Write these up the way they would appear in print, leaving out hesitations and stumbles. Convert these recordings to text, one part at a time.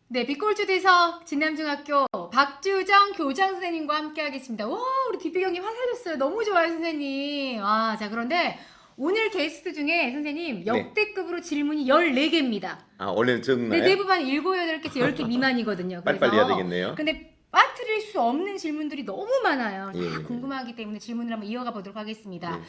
네, 빛골주대서 진남중학교 박주정 교장 선생님과 함께 하겠습니다. 와, 우리 뒷배경이 화사해졌어요. 너무 좋아요, 선생님. 아, 자, 그런데 오늘 게스트 중에 선생님 역대급으로 질문이 14개입니다. 아, 원래는 적나요? 네, 대부분 7, 8개에서 10개 미만이거든요. 빨리빨리 해야 되겠네요. 근데 빠뜨릴 수 없는 질문들이 너무 많아요. 다 예. 궁금하기 때문에 질문을 한번 이어가 보도록 하겠습니다. 예.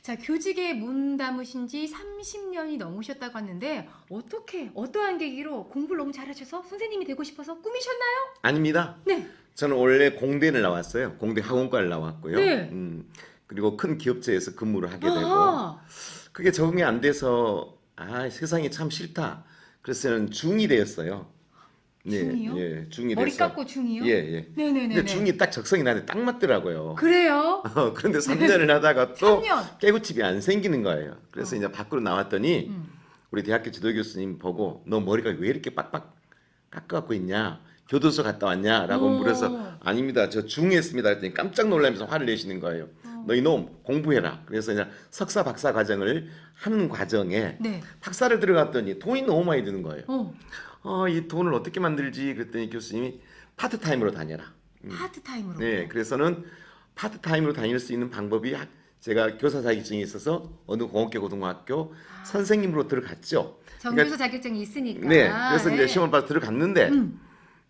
자, 교직에 몸담으신 지 30년이 넘으셨다고 하는데 어떠한 계기로 공부를 너무 잘하셔서 선생님이 되고 싶어서 꿈이셨나요? 아닙니다. 네. 저는 원래 공대를 나왔어요. 공대 학원과를 나왔고요. 네. 그리고 큰 기업체에서 근무를 하게 되고 아, 그게 적응이 안 돼서 세상이 참 싫다. 그래서 저는 중2 되었어요. 중2요? 예, 중2 머리 돼서. 깎고 중2요? 예, 예. 네네네. 근데 중2 딱 적성이 나한테 딱 맞더라고요. 그래요? 그런데 3년을 하다가 또 3년. 깨구집이 안 생기는 거예요. 그래서 이제 밖으로 나왔더니 우리 대학교 지도 교수님 보고 너 머리가 왜 이렇게 빡빡 깎아갖고 있냐? 교도소 갔다 왔냐라고 오. 물어서 아닙니다. 저 중했습니다. 했더니 깜짝 놀라면서 화를 내시는 거예요. 너 이놈 공부해라. 그래서 이제 석사 박사 과정을 하는 과정에 네. 박사를 들어갔더니 돈이 너무 많이 드는 거예요. 어, 이 돈을 어떻게 만들지? 그랬더니 교수님이 파트타임으로 다녀라. 파트타임으로. 네, 그래서는 파트타임으로 다닐 수 있는 방법이 제가 교사 자격증이 있어서 어느 공업계 고등학교 선생님으로 들어갔죠. 정교사 자격증이 있으니까. 네, 그래서 이제 네. 시험을 봐서 들어갔는데,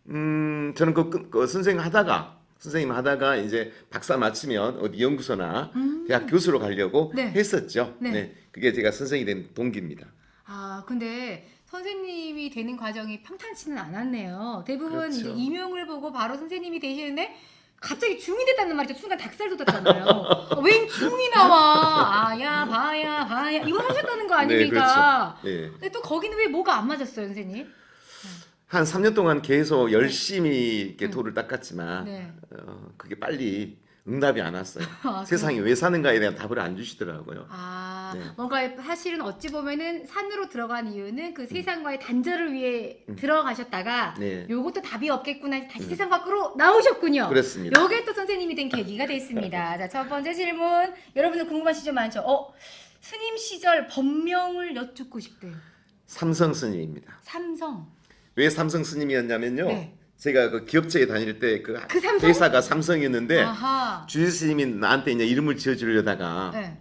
저는 그 선생님 하다가 이제 박사 마치면 어디 연구소나 대학 교수로 가려고 네. 했었죠. 네. 네, 그게 제가 선생이 된 동기입니다. 아, 근데 선생님이 되는 과정이 평탄치는 않았네요. 대부분 그렇죠. 이제 임용을 보고 바로 선생님이 되시는데 갑자기 중이 됐다는 말이죠. 순간 닭살 돋았잖아요. 웬 중이 나와? 아야, 봐야. 이거 하셨다는 거 아닙니까? 네, 그렇죠. 네. 근데 또 거기는 왜 뭐가 안 맞았어요, 선생님? 한 3년 동안 계속 열심히 이렇게 돌을 닦았지만 네. 그게 빨리 응답이 안 왔어요. 아, 세상이 왜 사는가에 대한 답을 안 주시더라고요. 아, 네. 뭔가 사실은 어찌 보면은 산으로 들어간 이유는 그 세상과의 단절을 위해 들어가셨다가 네. 요것도 답이 없겠구나 다시 세상 밖으로 나오셨군요. 그렇습니다. 요게 또 선생님이 된 계기가 됐습니다. 자, 첫 번째 질문. 여러분들 궁금하신 점 많죠? 스님 시절 법명을 여쭙고 싶대요. 삼성 스님입니다. 삼성. 왜 삼성 스님이었냐면요. 네. 제가 그 기업체에 다닐 때 그 그 삼성? 회사가 삼성이었는데 아하. 주일 스님이 나한테 이제 이름을 지어주려다가 네.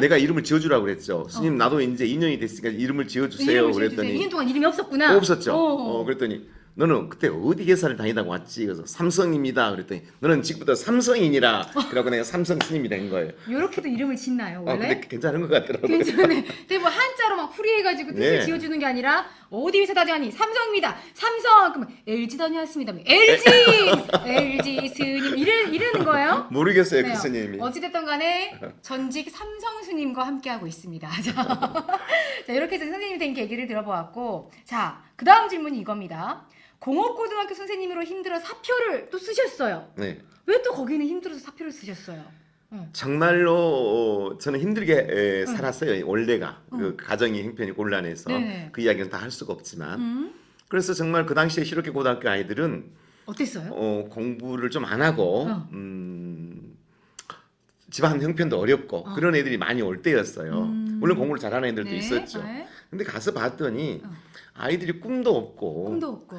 내가 이름을 지어주라고 그랬죠. 스님 나도 이제 2년이 됐으니까 이름을 지어주세요. 이름을 지어주세요. 그랬더니 2년 동안 이름이 없었구나. 없었죠. 그랬더니 너는 그때 어디 회사를 다니다가 왔지? 그래서 삼성입니다. 그랬더니 너는 지금부터 삼성인이라. 그러고 내가 삼성 스님이 된 거예요. 요렇게도 이름을 짓나요, 원래? 근데 괜찮은 것 같더라고요. 괜찮네. 근데 뭐 한자로 막 풀이해가지고 뜻을 네. 지어주는 게 아니라 어디 회사 다녀니? 삼성입니다. 삼성. 그러면 LG 다녀왔습니다. LG 스님 이러는 거예요? 모르겠어요, 네. 그 스님이. 어찌됐든 간에 전직 삼성 스님과 함께하고 있습니다. 자, 이렇게 해서 선생님이 된 계기를 들어보았고, 자, 그 다음 질문이 이겁니다. 공업고등학교 선생님으로 힘들어 사표를 또 쓰셨어요. 네. 왜 또 거기는 힘들어서 사표를 쓰셨어요? 정말로 저는 힘들게 살았어요. 원래가 그 가정이 형편이 곤란해서 네네. 그 이야기는 다 할 수가 없지만 그래서 정말 그 당시에 실업계 고등학교 아이들은 어땠어요? 공부를 좀 안 하고 집안 형편도 어렵고 그런 애들이 많이 올 때였어요. 물론 공부를 잘하는 애들도 네. 있었죠. 네. 근데 가서 봤더니 아이들이 꿈도 없고 꿈도 없고.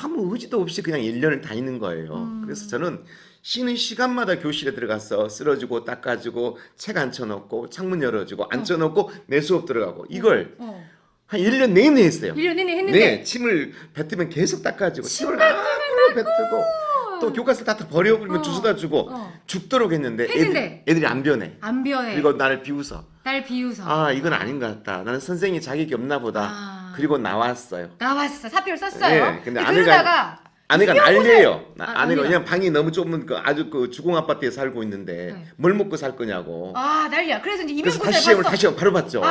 아무 의지도 없이 그냥 1년을 다니는 거예요. 그래서 저는 쉬는 시간마다 교실에 들어가서 쓸어주고 닦아주고 책 앉혀놓고 창문 열어주고 앉혀놓고 내 수업 들어가고 이걸 한 1년 내내 했어요. 1년 내내 했는데 네, 침을 뱉으면 계속 닦아주고 침을 앞으로 뱉고 또 교과서 다 버려버리면 주워다 주고 죽도록 했는데 애들이 안 변해. 안 변해. 그리고 나를 비웃어. 날 비웃어. 이건 아닌 것 같다. 나는 선생이 자격이 없나 보다. 그리고 나왔어요. 나왔어. 사표를 썼어요. 네, 근데 그러다가 아내가 난리예요. 아내가. 아내가 그냥 방이 너무 좁은 아주 그 주공 아파트에 살고 있는데 네. 뭘 먹고 살 거냐고. 난리야. 그래서 이제 그래서 임용고사를 다시 시험을 봤어. 바로 봤죠.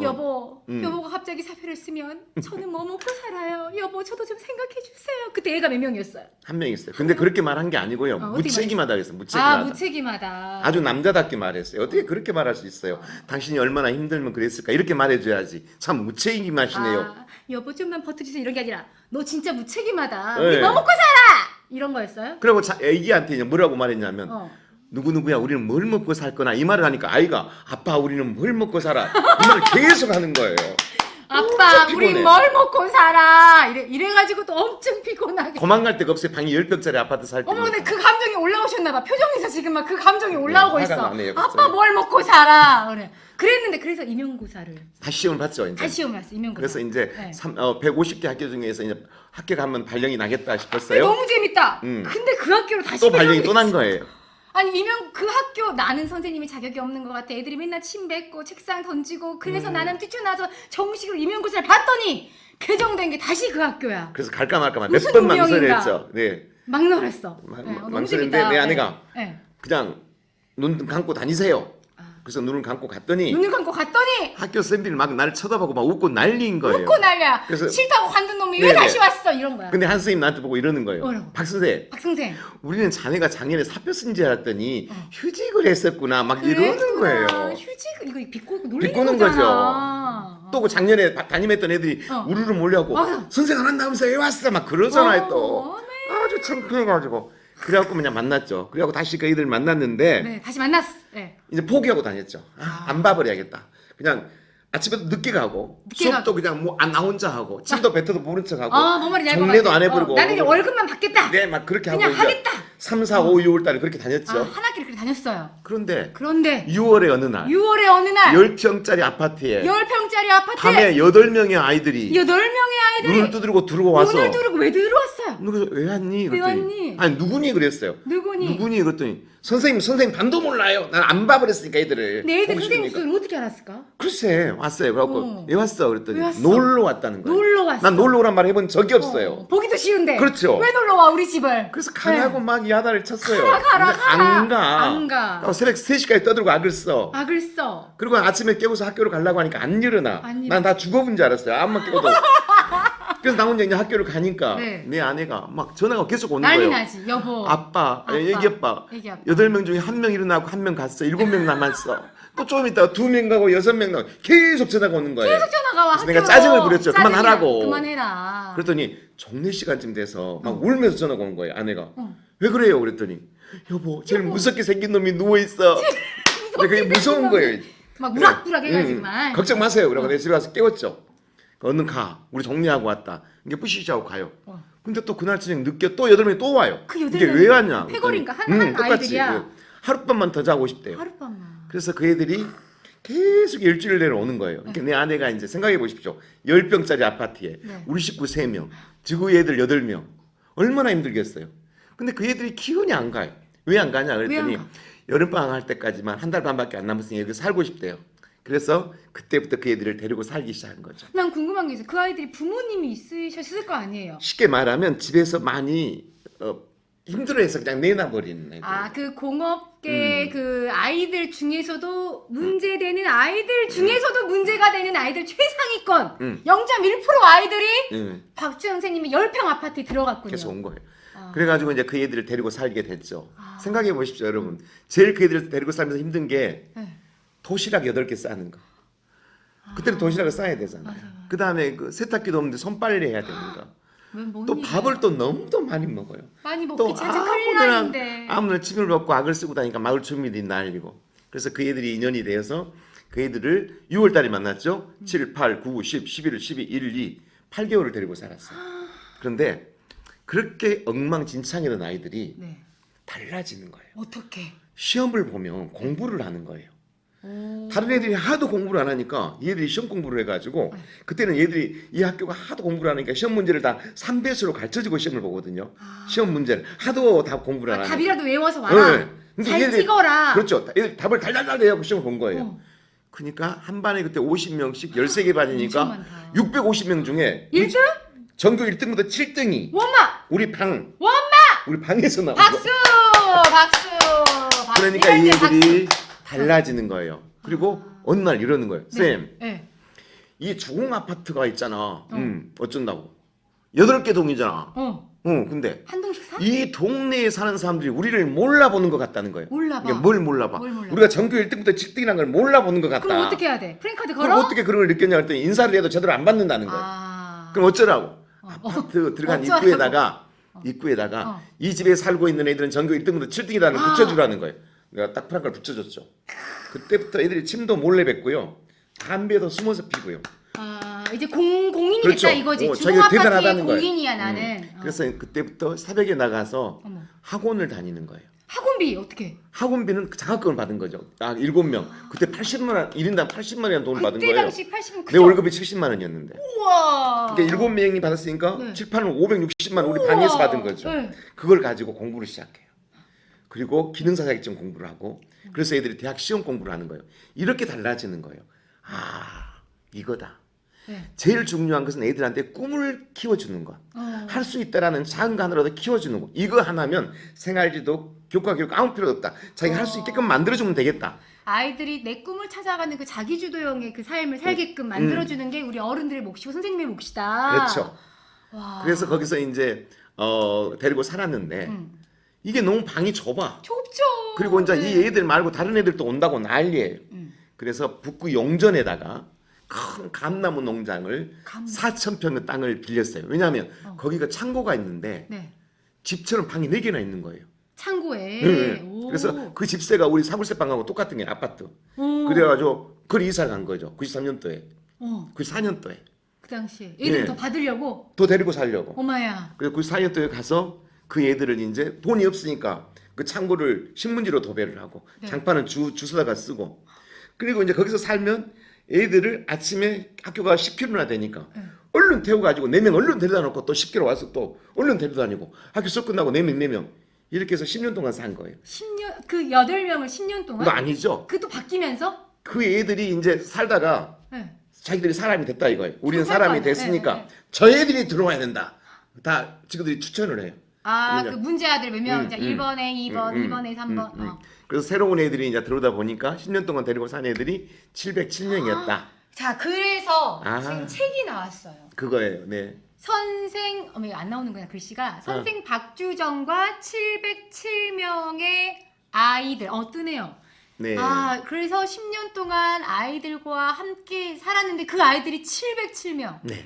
여보가 갑자기 사표를 쓰면 저는 뭐 먹고 살아요. 여보, 저도 좀 생각해 주세요. 그때 애가 몇 명이었어요? 한 명 있어요. 근데 그렇게 말한 게 아니고요. 어떻게 무책임하다 그랬어요. 무책임하다. 무책임하다. 아주 남자답게 말했어요. 어떻게 그렇게 말할 수 있어요? 당신이 얼마나 힘들면 그랬을까? 이렇게 말해줘야지. 참 무책임하시네요. 여보, 좀만 버텨주세요. 이런 게 아니라 너 진짜 무책임하다. 네. 우리 뭐 먹고 살아! 이런 거였어요? 그리고 애기한테 이제 뭐라고 말했냐면 어. 누구누구야 우리는 뭘 먹고 살 거나 이 말을 하니까 아이가 아빠 우리는 뭘 먹고 살아 이 말을 계속 하는 거예요. 아빠 엄청 우리 피곤해. 뭘 먹고 살아 이래가지고 또 엄청 피곤하게. 도망갈 데가 없어요. 방이 10평짜리 아파트 살 때. 어머 근데 그 감정이 올라오셨나봐. 표정에서 지금 막 그 감정이 올라오고 화가 있어. 나네요, 아빠 갑자기. 뭘 먹고 살아. 그래. 그랬는데 그래서 임용고사를 다시 시험을 봤죠. 이제. 다시 시험을 봤어. 임용고사. 그래서 이제 네. 150개 학교 중에서 이제 학교 가면 발령이 나겠다 근데 싶었어요. 너무 재밌다. 음. 근데 그 학교로 다시 또 발령이 배정이 또 난 됐어. 거예요. 아니 그 학교 나는 선생님이 자격이 없는 것 같아. 애들이 맨날 침 뱉고 책상 던지고 그래서 나는 뛰쳐나와서 정식으로 임용고사를 봤더니 개정된 게 다시 그 학교야. 그래서 갈까 말까 몇 무슨 번 운명인가. 망설였죠. 네. 막 놀았어. 너무 망설였는데 재밌다. 내 아내가 네. 그냥 눈 감고 다니세요. 그래서 눈을 감고 갔더니 눈을 감고 갔더니 학교 쌤들이 막 나를 쳐다보고 막 웃고 난리인 거예요. 웃고 난리야. 그래서- 싫다고 관둔 놈이 왜 네네. 다시 왔어 이런 거야. 근데 한 선생님 나한테 보고 이러는 거예요. 뭐라고? 박선생, 박선생. 우리는 자네가 작년에 사표 쓴 줄 알았더니 휴직을 했었구나. 막 이러는 그랬구나. 거예요. 휴직 이거 비꼬고 놀리는 비꼬는 거잖아. 또 그 작년에 담임했던 애들이 어. 우르르 몰려고 맞아. 선생 안 한다면서 왜 왔어? 막 그러잖아요 또. 네. 아주 창피해가지고 그래갖고 그냥 만났죠. 그래갖고 다시 그 애들 만났는데 네, 다시 만났어. 네. 이제 포기하고 다녔죠. 안 봐버려야겠다. 그냥 아침에도 늦게 가고 늦게 수업도 그냥 뭐 나 혼자 하고 침도 뱉어도 모른 척하고 뭔 말인지 알것 정리도 같아. 안 해버리고 나는 이제 월급만 받겠다. 네, 막 그렇게 하고 그냥 이제 하겠다. 3, 4, 5, 6월 달에 그렇게 다녔죠. 한 학기를 그렇게 다녔어요. 그런데 그런데 6월에 어느 날 6월에 어느 날 10평짜리 아파트에 10평짜리 아파트에 밤에 8명의 아이들이 8명의 아이들이 눈을 두드리고 들어와서 문을 두르고 왜 들어왔어요? 누구 왜 왔니? 왜 그랬더니 왔니? 아니 누구니 그랬어요. 누구니? 그랬더니 선생님 반도 몰라요. 난 안 봐버렸으니까 애들을. 내 애들 보고 선생님 싶으니까. 목소리를 어떻게 알았을까? 글쎄 왔어요. 그래갖고 어. 왜 왔어? 그랬더니 왜 왔어? 놀러 왔다는 거예요. 놀러 왔어. 난 놀러 오란 말 해본 적이 없어요. 보기도 쉬운데. 그렇죠. 왜 놀러 와 우리 집을? 그래서 가라고 막 야단을 쳤어요. 가라, 근데 가라. 안 가. 안 가. 그래서 새벽 3시까지 떠들고 악을 써. 악을 써. 그리고 아침에 깨워서 학교를 가려고 하니까 안 일어나. 안 일어나. 난 다 죽어본 줄 알았어요. 암만 깨워도. 그래서 나 혼자 이제 학교를 가니까 네. 내 아내가 막 전화가 계속 오는 난리 거예요. 나지 여보. 아빠, 애기 아빠. 애기 아빠. 8명 중에 1명 일어나고 1명 갔어. 7명 남았어. 또 좀 있다가 2명 가고 6명 나고 계속 전화가 오는 거예요. 계속 전화가 와. 그래서 내가 학교로. 짜증을 부렸죠. 짜증이야. 그만하라고. 그만해라. 그랬더니 정례 시간쯤 돼서 막 울면서 전화가 오는 거예요. 아내가. 어. 왜 그래요? 그랬더니 여보, 제일 무섭게 생긴 놈이 누워 있어. 근데 그게 무서운 거예요. 막 우락부락 해가지고만. 걱정 마세요. 그러고 내가 집에 가서 깨웠죠. 얼른 가. 우리 정리하고 왔다. 이게 뿌시시하고 가요. 근데 또 그날 저녁 늦게 또 8명이 또 와요. 그 8명이 이게 왜 왔냐? 패거리인가? 그랬더니, 한 똑같이 아이들이야. 그 하룻밤만 더 자고 싶대요. 하룻밤만. 그래서 그 애들이 계속 일주일 내로 오는 거예요. 그러니까 내 아내가 이제 생각해 보십시오. 10평짜리 아파트에 네. 우리 식구 3명, 지구 애들 8명. 얼마나 힘들겠어요. 근데 그 애들이 기운이 안 가요. 왜 안 가냐 그랬더니 왜 안 가? 여름방학 할 때까지만 한 달 반밖에 안 남았으니 여기 살고 싶대요. 그래서 그때부터 그 애들을 데리고 살기 시작한 거죠. 난 궁금한 게 있어. 그 아이들이 부모님이 있으셨을 거 아니에요? 쉽게 말하면 집에서 많이 힘들어해서 그냥 내놔버리는 애들. 그 공업계 그 아이들 중에서도 문제되는 아이들 중에서도 문제가 되는 아이들 최상위권 0.1% 아이들이 박주영 선생님이 10평 아파트에 들어갔군요. 계속 온 거예요. 그래가지고 이제 그 애들을 데리고 살게 됐죠. 생각해 보십시오, 여러분. 제일 그 애들을 데리고 살면서 힘든 게 네. 도시락 8개 싸는 거. 그때는 도시락을 싸야 되잖아요. 그 다음에 그 세탁기도 없는데 손빨래 해야 되는 거. 또 일이야? 밥을 또 너무 많이 먹어요. 많이 또 먹기 진짜 큰일 나는데. 아무나 침을 먹고 악을 쓰고 다니까 마을 주민들이 난리고. 그래서 그 애들이 인연이 되어서 그 애들을 6월 달에 만났죠. 7, 8, 9, 10, 11, 12, 1, 2, 8개월을 데리고 살았어요. 그런데 그렇게 엉망진창이던 아이들이 네. 달라지는 거예요. 어떻게? 시험을 보면 공부를 하는 거예요. 오. 다른 애들이 하도 공부를 안 하니까 얘들이 시험 공부를 해가지고 그때는 얘들이 이 학교가 하도 공부를 하니까 시험 문제를 다 3배수로 가르쳐주고 시험을 보거든요. 시험 문제를 하도 다 공부를 안 하니까. 답이라도 외워서 와라. 네. 근데 잘 얘들이- 찍어라. 그렇죠. 얘들 답을 달달달 내고 시험을 본 거예요. 어. 그러니까 한 반에 그때 50명씩 13개 엄청 반이니까 많다. 650명 중에 1등? 전교 1등부터 7등이 원마! 우리 방 원마! 우리 방에서 나온 박수! 박수! 박수! 그러니까 이 이럴 때 애들이 달라지는 거예요. 그리고 어느 날 이러는 거예요. 박수. 쌤, 네. 이 주공 아파트가 있잖아. 어쩐다고? 8개 동이잖아. 근데 한 동씩 사? 이 동네에 사는 사람들이 우리를 몰라보는 것 같다는 거예요. 몰라봐. 그러니까 뭘 몰라봐? 뭘 몰라봐? 우리가 전교 1등부터 7등이라는 걸 몰라보는 것 같다. 그럼 어떻게 해야 돼? 프랭카드 걸어? 그럼 어떻게 그런 걸 느꼈냐 했더니 인사를 해도 제대로 안 받는다는 거예요. 그럼 어쩌라고? 아파트 들어간 어쩌라고? 입구에다가 이 집에 살고 있는 애들은 전교 1등부터 7등이라는 걸 붙여주라는 거예요. 내가 딱 프랑카를 붙여줬죠. 그때부터 애들이 침도 몰래 뱉고요. 담배도 숨어서 피고요. 이제 공인이 그렇죠. 됐다 이거지. 자기가 주공 대단하다는 아파트의 거예요. 공인이야 나는. 그래서 그때부터 새벽에 나가서 어머. 학원을 다니는 거예요. 학원비 어떻게? 학원비는 자격증을 받은 거죠. 7명. 그때 80만 원, 1인당 80만 원이라는 돈을 받은 그때 거예요. 당시 80은 내 월급이 70만 원이었는데. 우와. 그러니까 7명이 받았으니까 네. 7, 8은 560만 원 우리 우와. 반에서 받은 거죠. 네. 그걸 가지고 공부를 시작해요. 그리고 기능사 자격증 공부를 하고 그래서 애들이 대학 시험 공부를 하는 거예요. 이렇게 달라지는 거예요. 아, 이거다. 네. 제일 중요한 것은 애들한테 꿈을 키워주는 것. 할 수 있다라는 작은 거 하나라도 키워주는 거. 이거 하나면 생활지도 교과 교육 아무 필요 없다. 자기가 할 수 있게끔 만들어주면 되겠다. 아이들이 내 꿈을 찾아가는 그 자기주도형의 그 삶을 살게끔 만들어주는 게 우리 어른들의 몫이고 선생님의 몫이다. 그렇죠. 와. 그래서 거기서 이제 데리고 살았는데 이게 너무 방이 좁아. 좁죠. 그리고 이제 네. 이 애들 말고 다른 애들도 온다고 난리예요. 그래서 북구 용전에다가 큰 감나무 농장을 4,000평의 땅을 빌렸어요. 왜냐하면 거기가 창고가 있는데 네. 집처럼 방이 4개나 있는 거예요. 창고에. 네. 오. 그래서 그 집세가 우리 사골세 방하고 똑같은 게 아파트. 오. 그래가지고 그걸 이사 간 거죠. 93년도에. 어. 94년도에. 그 당시에 애들 네. 더 받으려고. 더 데리고 살려고. 어마야. 그래서 94년도에 가서 그 애들을 이제 돈이 없으니까 그 창고를 신문지로 도배를 하고 네. 장판은 주스다가 쓰고 그리고 이제 거기서 살면 애들을 아침에 학교가 10km나 되니까 얼른 태워가지고 4명 얼른 데려다 놓고 또 10km 와서 또 얼른 데려다 다니고 학교 수업 끝나고 4명 이렇게 해서 10년 동안 산 거예요. 10년 그 8명을 10년 동안? 그거 아니죠. 그것도 바뀌면서? 그 애들이 이제 살다가 네. 자기들이 사람이 됐다 이거예요. 우리는 그럴 거 사람이 아니에요. 됐으니까 네, 네. 저 애들이 들어와야 된다. 다 지금들이 추천을 해요. 아, 그냥- 그 문제아들 몇 명? 1번에 2번, 2번에 3번. 그래서 새로운 애들이 이제 들어오다 보니까 10년 동안 데리고 산 애들이 707명이었다. 자, 그래서 아. 지금 책이 나왔어요. 그거예요. 네. 선생, 어머, 이거 안 나오는구나, 글씨가. 선생 박주정과 707명의 아이들. 뜨네요. 네. 아, 그래서 10년 동안 아이들과 함께 살았는데 그 아이들이 707명. 네.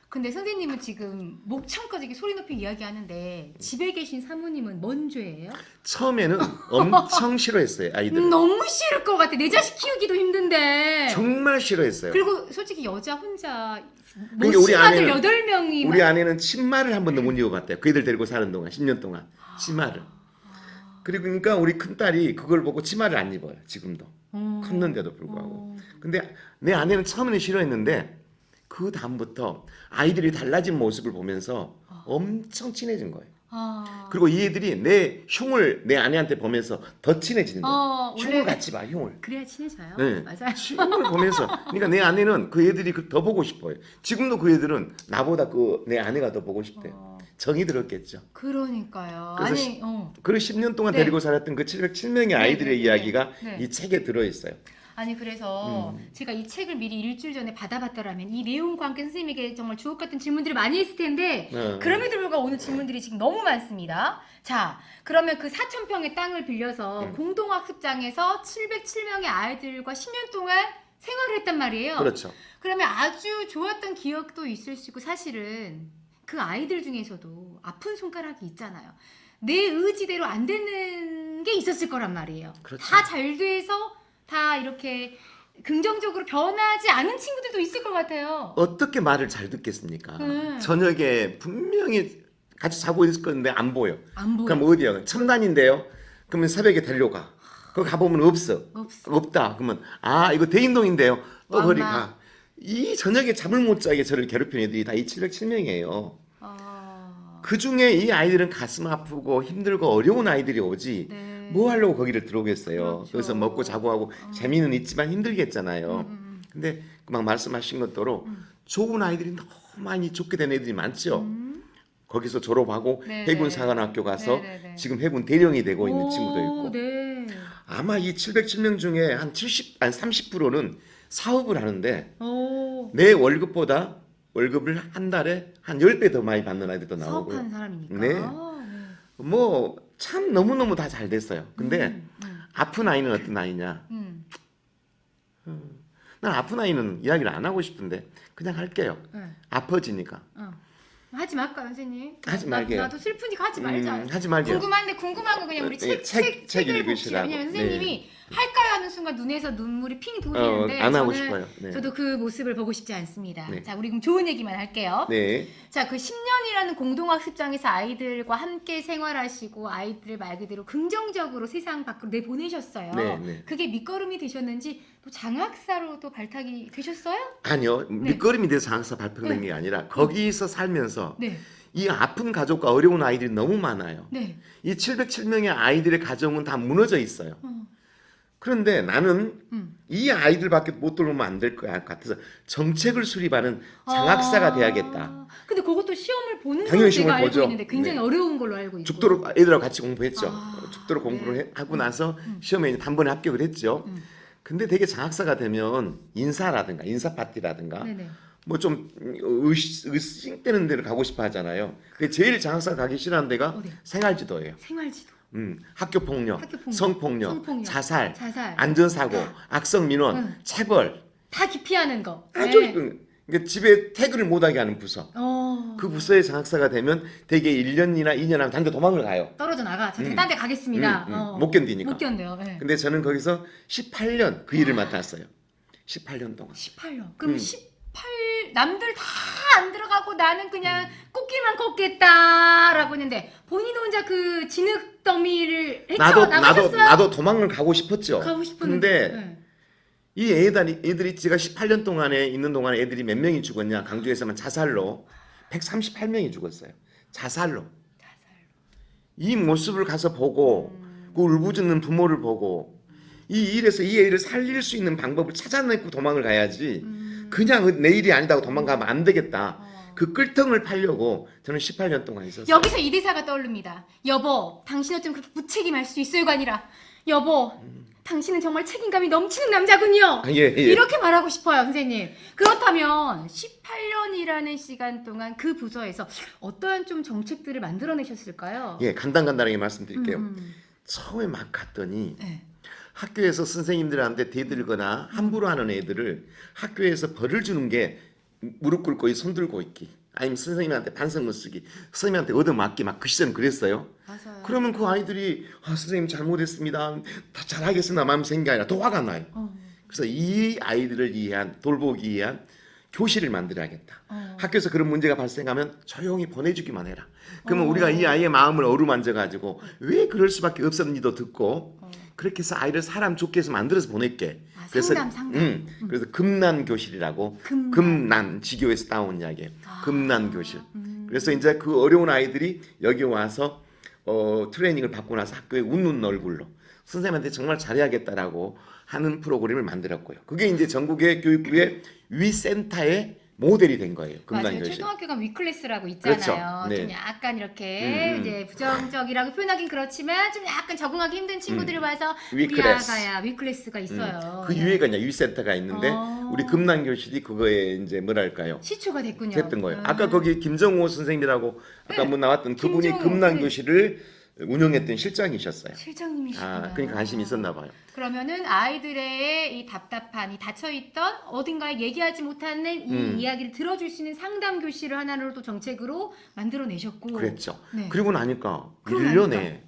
근데 선생님은 지금 목청까지 이렇게 소리 높이 이야기하는데 집에 계신 사모님은 뭔 죄예요? 처음에는 엄청 싫어했어요. 아이들. 너무 싫을 것 같아. 내 자식 키우기도 힘든데. 정말 싫어했어요. 그리고 솔직히 여자 혼자 그러니까 우리 아들 아내는- 8명이 우리 아내는 치마를 한 번도 못 입어봤대요. 그 애들 데리고 사는 동안 10년 동안 치마를. 그리고 그러니까 우리 큰딸이 그걸 보고 치마를 안 입어요. 지금도. 컸는데도 불구하고. 근데 내 아내는 처음에는 싫어했는데 그 다음부터 아이들이 달라진 모습을 보면서 엄청 친해진 거예요. 그리고 이 애들이 내 흉을 내 아내한테 보면서 더 친해지는 거예요. 흉을 원래 같이 봐, 흉을. 그래야 친해져요. 네. 맞아요. 흉을 보면서. 그러니까 내 아내는 그 애들이 더 보고 싶어요. 지금도 그 애들은 나보다 내 아내가 더 보고 싶대요. 정이 들었겠죠. 그러니까요. 그래서 아니, 그리고 10년 동안 네. 데리고 살았던 그 707명의 아이들의 네. 이야기가 네. 이 책에 들어있어요. 아니 그래서 제가 이 책을 미리 일주일 전에 받아봤더라면 이 내용과 함께 선생님에게 정말 주옥 같은 질문들을 많이 했을 텐데 그럼에도 불구하고 오늘 질문들이 지금 너무 많습니다. 자, 그러면 그 4,000평의 땅을 빌려서 공동학습장에서 707명의 아이들과 10년 동안 생활을 했단 말이에요. 그렇죠. 그러면 아주 좋았던 기억도 있을 수 있고 사실은 그 아이들 중에서도 아픈 손가락이 있잖아요. 내 의지대로 안 되는 게 있었을 거란 말이에요. 그렇죠. 다 잘 돼서 다 이렇게 긍정적으로 변하지 않은 친구들도 있을 것 같아요. 어떻게 말을 잘 듣겠습니까? 저녁에 분명히 같이 자고 있을 건데 안 보여. 안 보여. 그럼 어디야? 첨단인데요. 그러면 새벽에 데려가. 거기 가보면 없어. 없어. 없다. 그러면 이거 대인동인데요. 또 엄마. 거리 가. 이 저녁에 잠을 못 자게 저를 괴롭히는 애들이 다 이 707명이에요. 그 중에 이 아이들은 가슴 아프고 힘들고 어려운 아이들이 오지. 네. 뭐 하려고 거기를 들어오겠어요. 그렇죠. 그래서 먹고 자고 하고 재미는 있지만 힘들겠잖아요. 근데 막 말씀하신 것대로 좋은 아이들이 너무 많이 좋게 된 애들이 많죠. 거기서 졸업하고 네네. 해군사관학교 가서 네네네. 지금 해군 대령이 되고 있는 친구도 있고. 네. 아마 이 707명 중에 한 30%는 사업을 하는데 오. 내 월급보다 월급을 한 달에 한 10배 더 많이 받는 아이들도 나오고요. 사업하는 사람이니까. 네. 뭐 참 너무너무 다 잘 됐어요. 근데 아픈 아이는 어떤 아이냐? 난 아픈 아이는 이야기를 안 하고 싶은데 그냥 할게요. 네. 아파지니까. 하지 말까요, 선생님? 하지 말게요. 나도 슬프니까 하지 말자. 하지 말게요. 궁금한 거 그냥 우리 예, 책을 봅시다. 읽으시라고. 왜냐면 선생님이 할까요 하는 순간 눈에서 눈물이 핑 돌리는데 안 하고 싶어요. 네. 저도 그 모습을 보고 싶지 않습니다. 네. 자, 우리 그럼 좋은 얘기만 할게요. 네. 자, 그 10년이라는 공동학습장에서 아이들과 함께 생활하시고 아이들을 말 그대로 긍정적으로 세상 밖으로 내보내셨어요. 네, 네. 그게 밑거름이 되셨는지 또 장학사로도 발탁이 되셨어요? 아니요. 밑거름이 돼서 장사 발표된 게 아니라 거기서 살면서 네. 이 아픈 가족과 어려운 아이들이 너무 많아요. 네. 이 707명의 아이들의 가정은 다 무너져 있어요. 어. 그런데 나는 이 아이들밖에 못 돌보면 안 될 것 같아서 정책을 수립하는 장학사가 돼야겠다. 근데 그것도 시험을 보는 걸로 당연히 제가 시험을 알고 보죠. 있는데 굉장히 네. 어려운 걸로 알고 있고. 죽도록 애들하고 같이 공부했죠. 아, 죽도록 공부를 네. 하고 나서 시험에 이제 단번에 합격을 했죠. 근데 되게 장학사가 되면 인사라든가 인사 파티라든가 네네. 뭐 좀 의식되는 데를 가고 싶어 하잖아요. 근데 제일 장학사 가기 싫어하는 데가 어디? 생활지도예요. 생활지도. 학교 폭력, 성폭력, 자살, 자살. 안전사고, 악성 민원, 체벌 다 기피하는 거. 아주 네. 그러니까 집에 퇴근을 못하게 하는 부서. 그 부서의 장학사가 되면 대개 1년이나 2년 하면 단대 도망을 가요. 떨어져 나가. 저 딴 데 가겠습니다. 못 견디니까. 못 견뎌요. 네. 근데 저는 거기서 18년 그 일을 맡았어요. 18년 동안. 18년. 그럼 18 남들 다 안 들어가고 나는 그냥 꽃길만 걷겠다라고 했는데 본인 혼자 그 진흙 더미를 헤쳐나가셨어요? 나도 도망을 가고 싶었죠. 가고 싶었는데. 근데 네. 이 애들이 제가 18년 동안에 있는 동안에 애들이 몇 명이 죽었냐? 강주에서만 자살로 138명이 죽었어요. 자살로. 이 모습을 가서 보고 그 울부짖는 부모를 보고 이 일에서 이 애를 살릴 수 있는 방법을 찾아내고 도망을 가야지 그냥 내 일이 아니다고 도망가면 안 되겠다. 그 끌통을 팔려고 저는 18년 동안 있었어요. 여기서 이 대사가 떠오릅니다. 여보, 당신 어쩜 그렇게 무책임할 수 있어요가 아니라 여보, 당신은 정말 책임감이 넘치는 남자군요. 예. 이렇게 말하고 싶어요, 선생님. 그렇다면 18년이라는 시간 동안 그 부서에서 어떠한 좀 정책들을 만들어내셨을까요? 예, 간단하게 말씀드릴게요. 처음에 막 갔더니 네. 학교에서 선생님들한테 대들거나 함부로 하는 애들을 학교에서 벌을 주는 게 무릎 꿇고 손 들고 있기 아니면 선생님한테 반성문 쓰기 선생님한테 얻어맞기 막 그 시절은 그랬어요. 맞아요. 그러면 그 아이들이 선생님 잘못했습니다 다 잘하겠습니다 마음 생긴 게 아니라 더 화가 나요. 그래서 이 아이들을 위한 돌보기 위한 교실을 만들어야겠다. 학교에서 그런 문제가 발생하면 조용히 보내주기만 해라. 그러면 우리가 이 아이의 마음을 어루만져가지고 왜 그럴 수밖에 없었는지도 듣고 그렇게 해서 아이를 사람 좋게 해서 만들어서 보낼게. 그래서 상담. 그래서 금난 교실이라고 금난 지교에서 따온 이야기예요. 금난 교실. 그래서 이제 그 어려운 아이들이 여기 와서 트레이닝을 받고 나서 학교에 웃는 얼굴로 선생님한테 정말 잘해야겠다라고 하는 프로그램을 만들었고요. 그게 이제 전국의 교육부의 위센터의 모델이 된 거예요. 맞아요. 금단교실. 초등학교가 위클래스라고 있잖아요. 그렇죠. 네. 좀 약간 이렇게 이제 부정적이라고 표현하긴 그렇지만 좀 약간 적응하기 힘든 친구들이 와서 우리 위클래스. 아가야 위클래스가 있어요. 그 이유가 이제 위센터가 있는데 우리 금난교실이 그거에 이제 뭐랄까요? 시초가 됐군요. 됐던 거예요. 아까 거기 김정호 선생님이라고 아까 뭐 나왔던 그분이 김정호, 금난교실을 운영했던 실장이셨어요. 실장님이시구나. 그러니까 관심이 있었나 봐요. 그러면은 아이들의 이 답답한 이 닫혀있던 어딘가에 얘기하지 못하는 이 이야기를 들어줄 수 있는 상담 교실을 하나로 또 정책으로 만들어내셨고 그랬죠. 네. 그리고 나니까 그러고 1년에 나니까.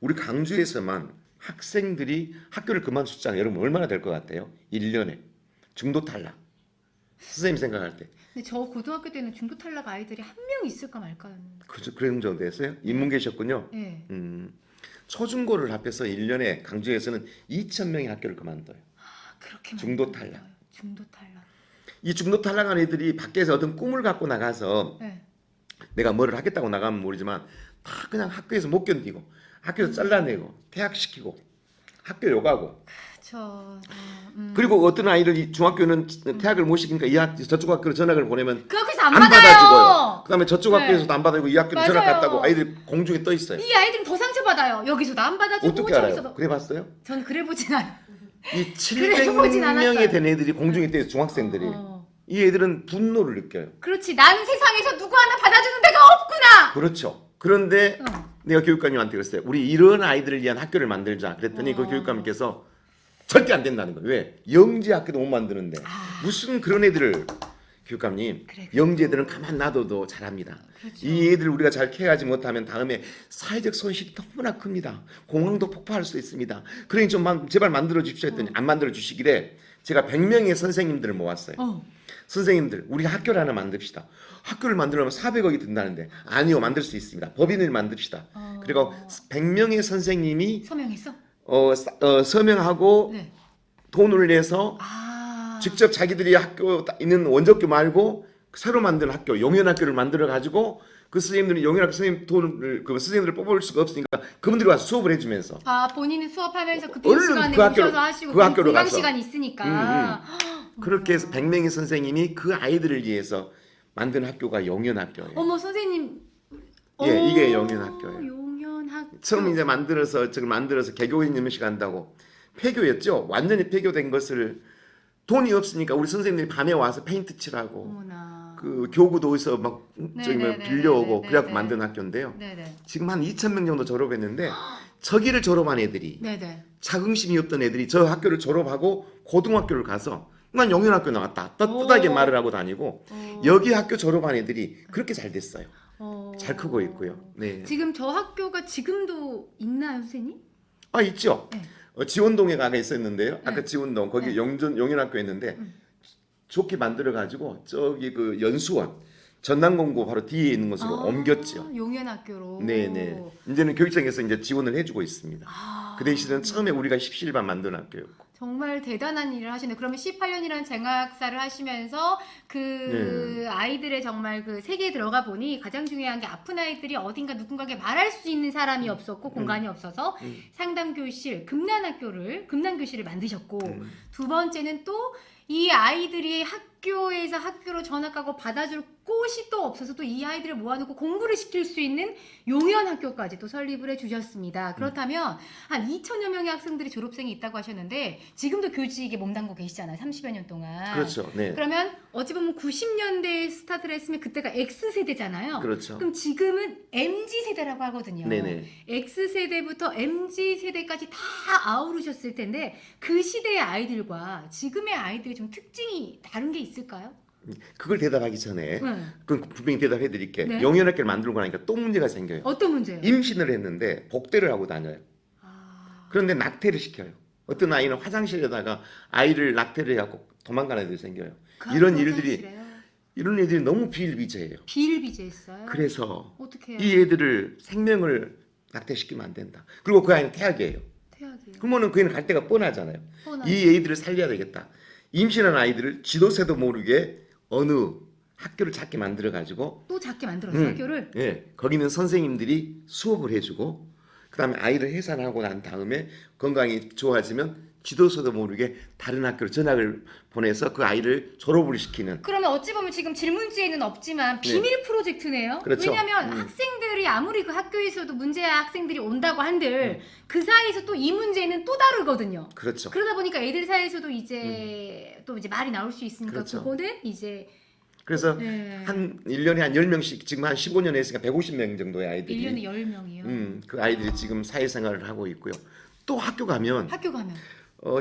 우리 강주에서만 학생들이 학교를 그만 숫자가 여러분 얼마나 될 것 같아요? 1년에 중도 탈락. 선생님 생각할 때. 근데 저 고등학교 때는 중도 탈락 아이들이 한 명 있을까 말까였는데. 그죠? 그런 정도 됐어요? 인문계셨군요. 네. 초중고를 합해서 1년에 강주에서는 2,000명의 학교를 그만둬요. 그렇게 중도 많이 탈락. 만들어요. 중도 탈락. 이 중도 탈락한 애들이 밖에서 어떤 꿈을 갖고 나가서 네. 내가 뭐를 하겠다고 나가면 모르지만 다 그냥 학교에서 못 견디고 학교에서 잘라내고 퇴학시키고 학교 욕하고 그리고 어떤 아이를 이 중학교는 퇴학을 못 시키니까 저쪽 학교로 전학을 보내면 거기서 안 받아주고요. 받아요. 그다음에 저쪽 네. 학교에서도 안 받아주고 이 학교로 맞아요. 전학 갔다고 아이들이 공중에 떠 있어요. 이 아이들은 더 상처받아요. 여기서도 안 받아주고 어떻게 알아요? 저기서도. 그래 봤어요? 전 그래 보진 않아요. 이 그래 보진 않았어요. 700명이 된 애들이 공중에 떠 있어요. 중학생들이. 이 애들은 분노를 느껴요. 그렇지. 나는 세상에서 누구 하나 받아주는 데가 없구나. 그렇죠. 그런데 내가 교육감님한테 그랬어요. 우리 이런 아이들을 위한 학교를 만들자. 그랬더니 그 교육감님께서 절대 안 된다는 거예요. 왜? 영재 학교도 못 만드는데 무슨 그런 애들을 교육감님, 그래. 영재들은 가만 놔둬도 잘합니다. 그렇죠. 이 애들 우리가 잘 케어하지 못하면 다음에 사회적 손실이 너무나 큽니다. 공황도 폭발할 수 있습니다. 그러니 좀 제발 만들어 주십시오 했더니 안 만들어 주시길래 제가 100명의 선생님들을 모았어요. 선생님들, 우리 학교를 하나 만듭시다. 학교를 만들려면 400억이 든다는데 아니요, 만들 수 있습니다. 법인을 만듭시다. 그리고 100명의 선생님이 서명했어? 서명하고 네. 돈을 내서 직접 자기들이 학교 있는 원적교 말고 새로 만든 학교, 용연학교를 만들어 가지고 그 선생님들이 용연학교 선생님 돈을 그 선생님들을 뽑을 수가 없으니까 그분들이 와서 수업을 해주면서 본인은 수업하면서 그 얼른 시간에 그 학교로- 오셔서 하시고 그 학교로 공강 가서. 시간이 있으니까. 그렇게 해서 100명의 선생님이 그 아이들을 위해서 만든 학교가 용연학교예요. 어머 선생님. 예, 이게 용연학교예요. 용연학교. 처음 이제 저걸 만들어서 개교인 임식 한다고 폐교였죠. 완전히 폐교된 것을 돈이 없으니까 우리 선생님들이 밤에 와서 페인트 칠하고 어머나. 그 교구도 어디서 막 저기 뭐 네네네네네. 빌려오고 그래갖고 네네. 만든 학교인데요. 네네. 지금 한 2,000명 정도 졸업했는데 저기를 졸업한 애들이 네네. 자긍심이 없던 애들이 저 학교를 졸업하고 고등학교를 가서 난 용연학교 나왔다 떳떳하게 오. 말을 하고 다니고 여기 학교 졸업한 애들이 그렇게 잘 됐어요. 잘 크고 있고요. 네. 지금 저 학교가 지금도 있나요, 선생님? 있죠. 네. 지원동에 가가 있었는데요. 아까 네. 지원동 거기 네. 용연학교 있는데 좋게 만들어 가지고 저기 그 연수원 전남공고 바로 뒤에 있는 곳으로 옮겼죠. 용연학교로. 네네. 이제는 교육청에서 이제 지원을 해주고 있습니다. 그 대신에 처음에 우리가 17반 만든 학교였고. 정말 대단한 일을 하시네. 그러면 18년이라는 쟁학사를 하시면서 그 아이들의 정말 그 세계에 들어가 보니 가장 중요한 게 아픈 아이들이 어딘가 누군가에게 말할 수 있는 사람이 없었고 공간이 없어서 상담교실, 금난교실을 만드셨고 두 번째는 또 이 아이들이 학교에서 학교로 전학 가고 받아줄 곳이 또 없어서 또 이 아이들을 모아놓고 공부를 시킬 수 있는 용연학교까지 또 설립을 해주셨습니다. 그렇다면 한 2천여 명의 학생들이 졸업생이 있다고 하셨는데 지금도 교직에 몸담고 계시잖아요. 30여 년 동안. 그렇죠. 네. 그러면 어찌 보면 90년대에 스타트를 했으면 그때가 X세대잖아요. 그렇죠. 그럼 지금은 MZ세대라고 하거든요. 네네. X세대부터 MZ세대까지 다 아우르셨을 텐데 그 시대의 아이들과 지금의 아이들이 좀 특징이 다른 게 있을까요? 그걸 대답하기 전에 네. 그건 분명히 대답해 드릴게. 네. 용연학교를 만들고 나니까 또 문제가 생겨요. 어떤 문제요? 임신을 했는데 복대를 하고 다녀요. 그런데 낙태를 시켜요. 어떤 아이는 화장실에다가 아이를 낙태를 해갖고 도망가는 애들이 생겨요. 이런 일들이 너무 비일비재해요. 비일비재했어요. 그래서 어떻게 해요? 이 애들을 생명을 낙태시키면 안 된다. 그리고 그 아이는 태학이에요. 태학이요. 그러면은 그 애는 갈 데가 뻔하잖아요. 뻔하죠. 이 애들을 살려야 되겠다. 임신한 아이들을 지도새도 모르게 어느 학교를 작게 만들어 가지고 또 작게 만들었어요 학교를. 예, 거기는 선생님들이 수업을 해주고 그다음에 아이를 해산하고 난 다음에 건강이 좋아지면 지도서도 모르게 다른 학교로 전학을 보내서 그 아이를 졸업을 시키는. 그러면 어찌 보면 지금 질문지에는 없지만 비밀 프로젝트네요. 그렇죠. 왜냐하면 학생들이 아무리 그 학교에서도 문제의 학생들이 온다고 한들 그 사이에서 또 이 문제는 또 다르거든요. 그렇죠. 그러다 보니까 애들 사이에서도 이제 또 이제 말이 나올 수 있으니까 그렇죠. 그거는 이제 그래서 네. 한 1년에 한 10명씩 지금 한 15년 했으니까 150명 정도의 아이들이 1년에 10명이요. 그 아이들이 지금 사회생활을 하고 있고요. 또 학교 가면 학교 가면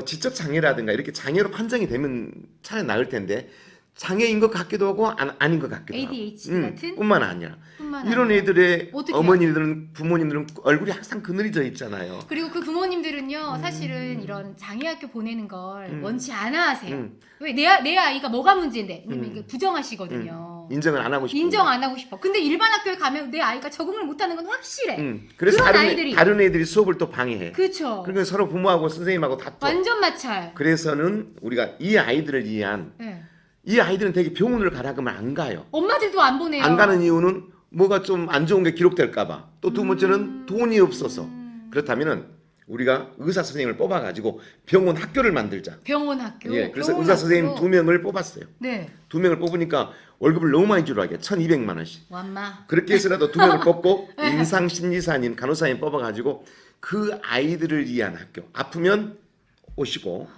지적 장애라든가 이렇게 장애로 판정이 되면 차라리 나을 텐데 장애인 것 같기도 하고 아닌 것 같기도 ADHD 하고 같은? 뿐만 아니라 뿐만 이런 아니라. 애들의 어떻게 어머니들은 부모님들은 얼굴이 항상 그늘져 있잖아요. 그리고 그 부모님들은요 사실은 이런 장애학교 보내는 걸 원치 않아 하세요. 왜 내 아이가 뭐가 문제인데 이게 부정하시거든요. 인정을 안 하고 싶고 인정 안 하고 싶어. 근데 일반 학교에 가면 내 아이가 적응을 못하는 건 확실해. 그래서 그런 아이들이. 다른 애들이 수업을 또 방해해. 그렇죠. 그러니까 서로 부모하고 선생님하고 다퉈. 완전 마찰. 그래서는 우리가 이 아이들을 위한 네. 이 아이들은 되게 병원을 가라 그러면 안 가요. 엄마들도 안 보내요. 안 가는 이유는 뭐가 좀 안 좋은 게 기록될까봐. 또 두 번째는 돈이 없어서. 그렇다면은 우리가 의사 선생님을 뽑아가지고 병원 학교를 만들자. 병원 학교. 예, 그래서 병원 의사 선생님 학교로. 2명을 뽑았어요. 네. 2명을 뽑으니까 월급을 너무 많이 주로 하게 1,200만 원씩. 완마. 그렇게 해서라도 2명을 뽑고 임상심리사님, 간호사님 뽑아가지고 그 아이들을 위한 학교. 아프면 오시고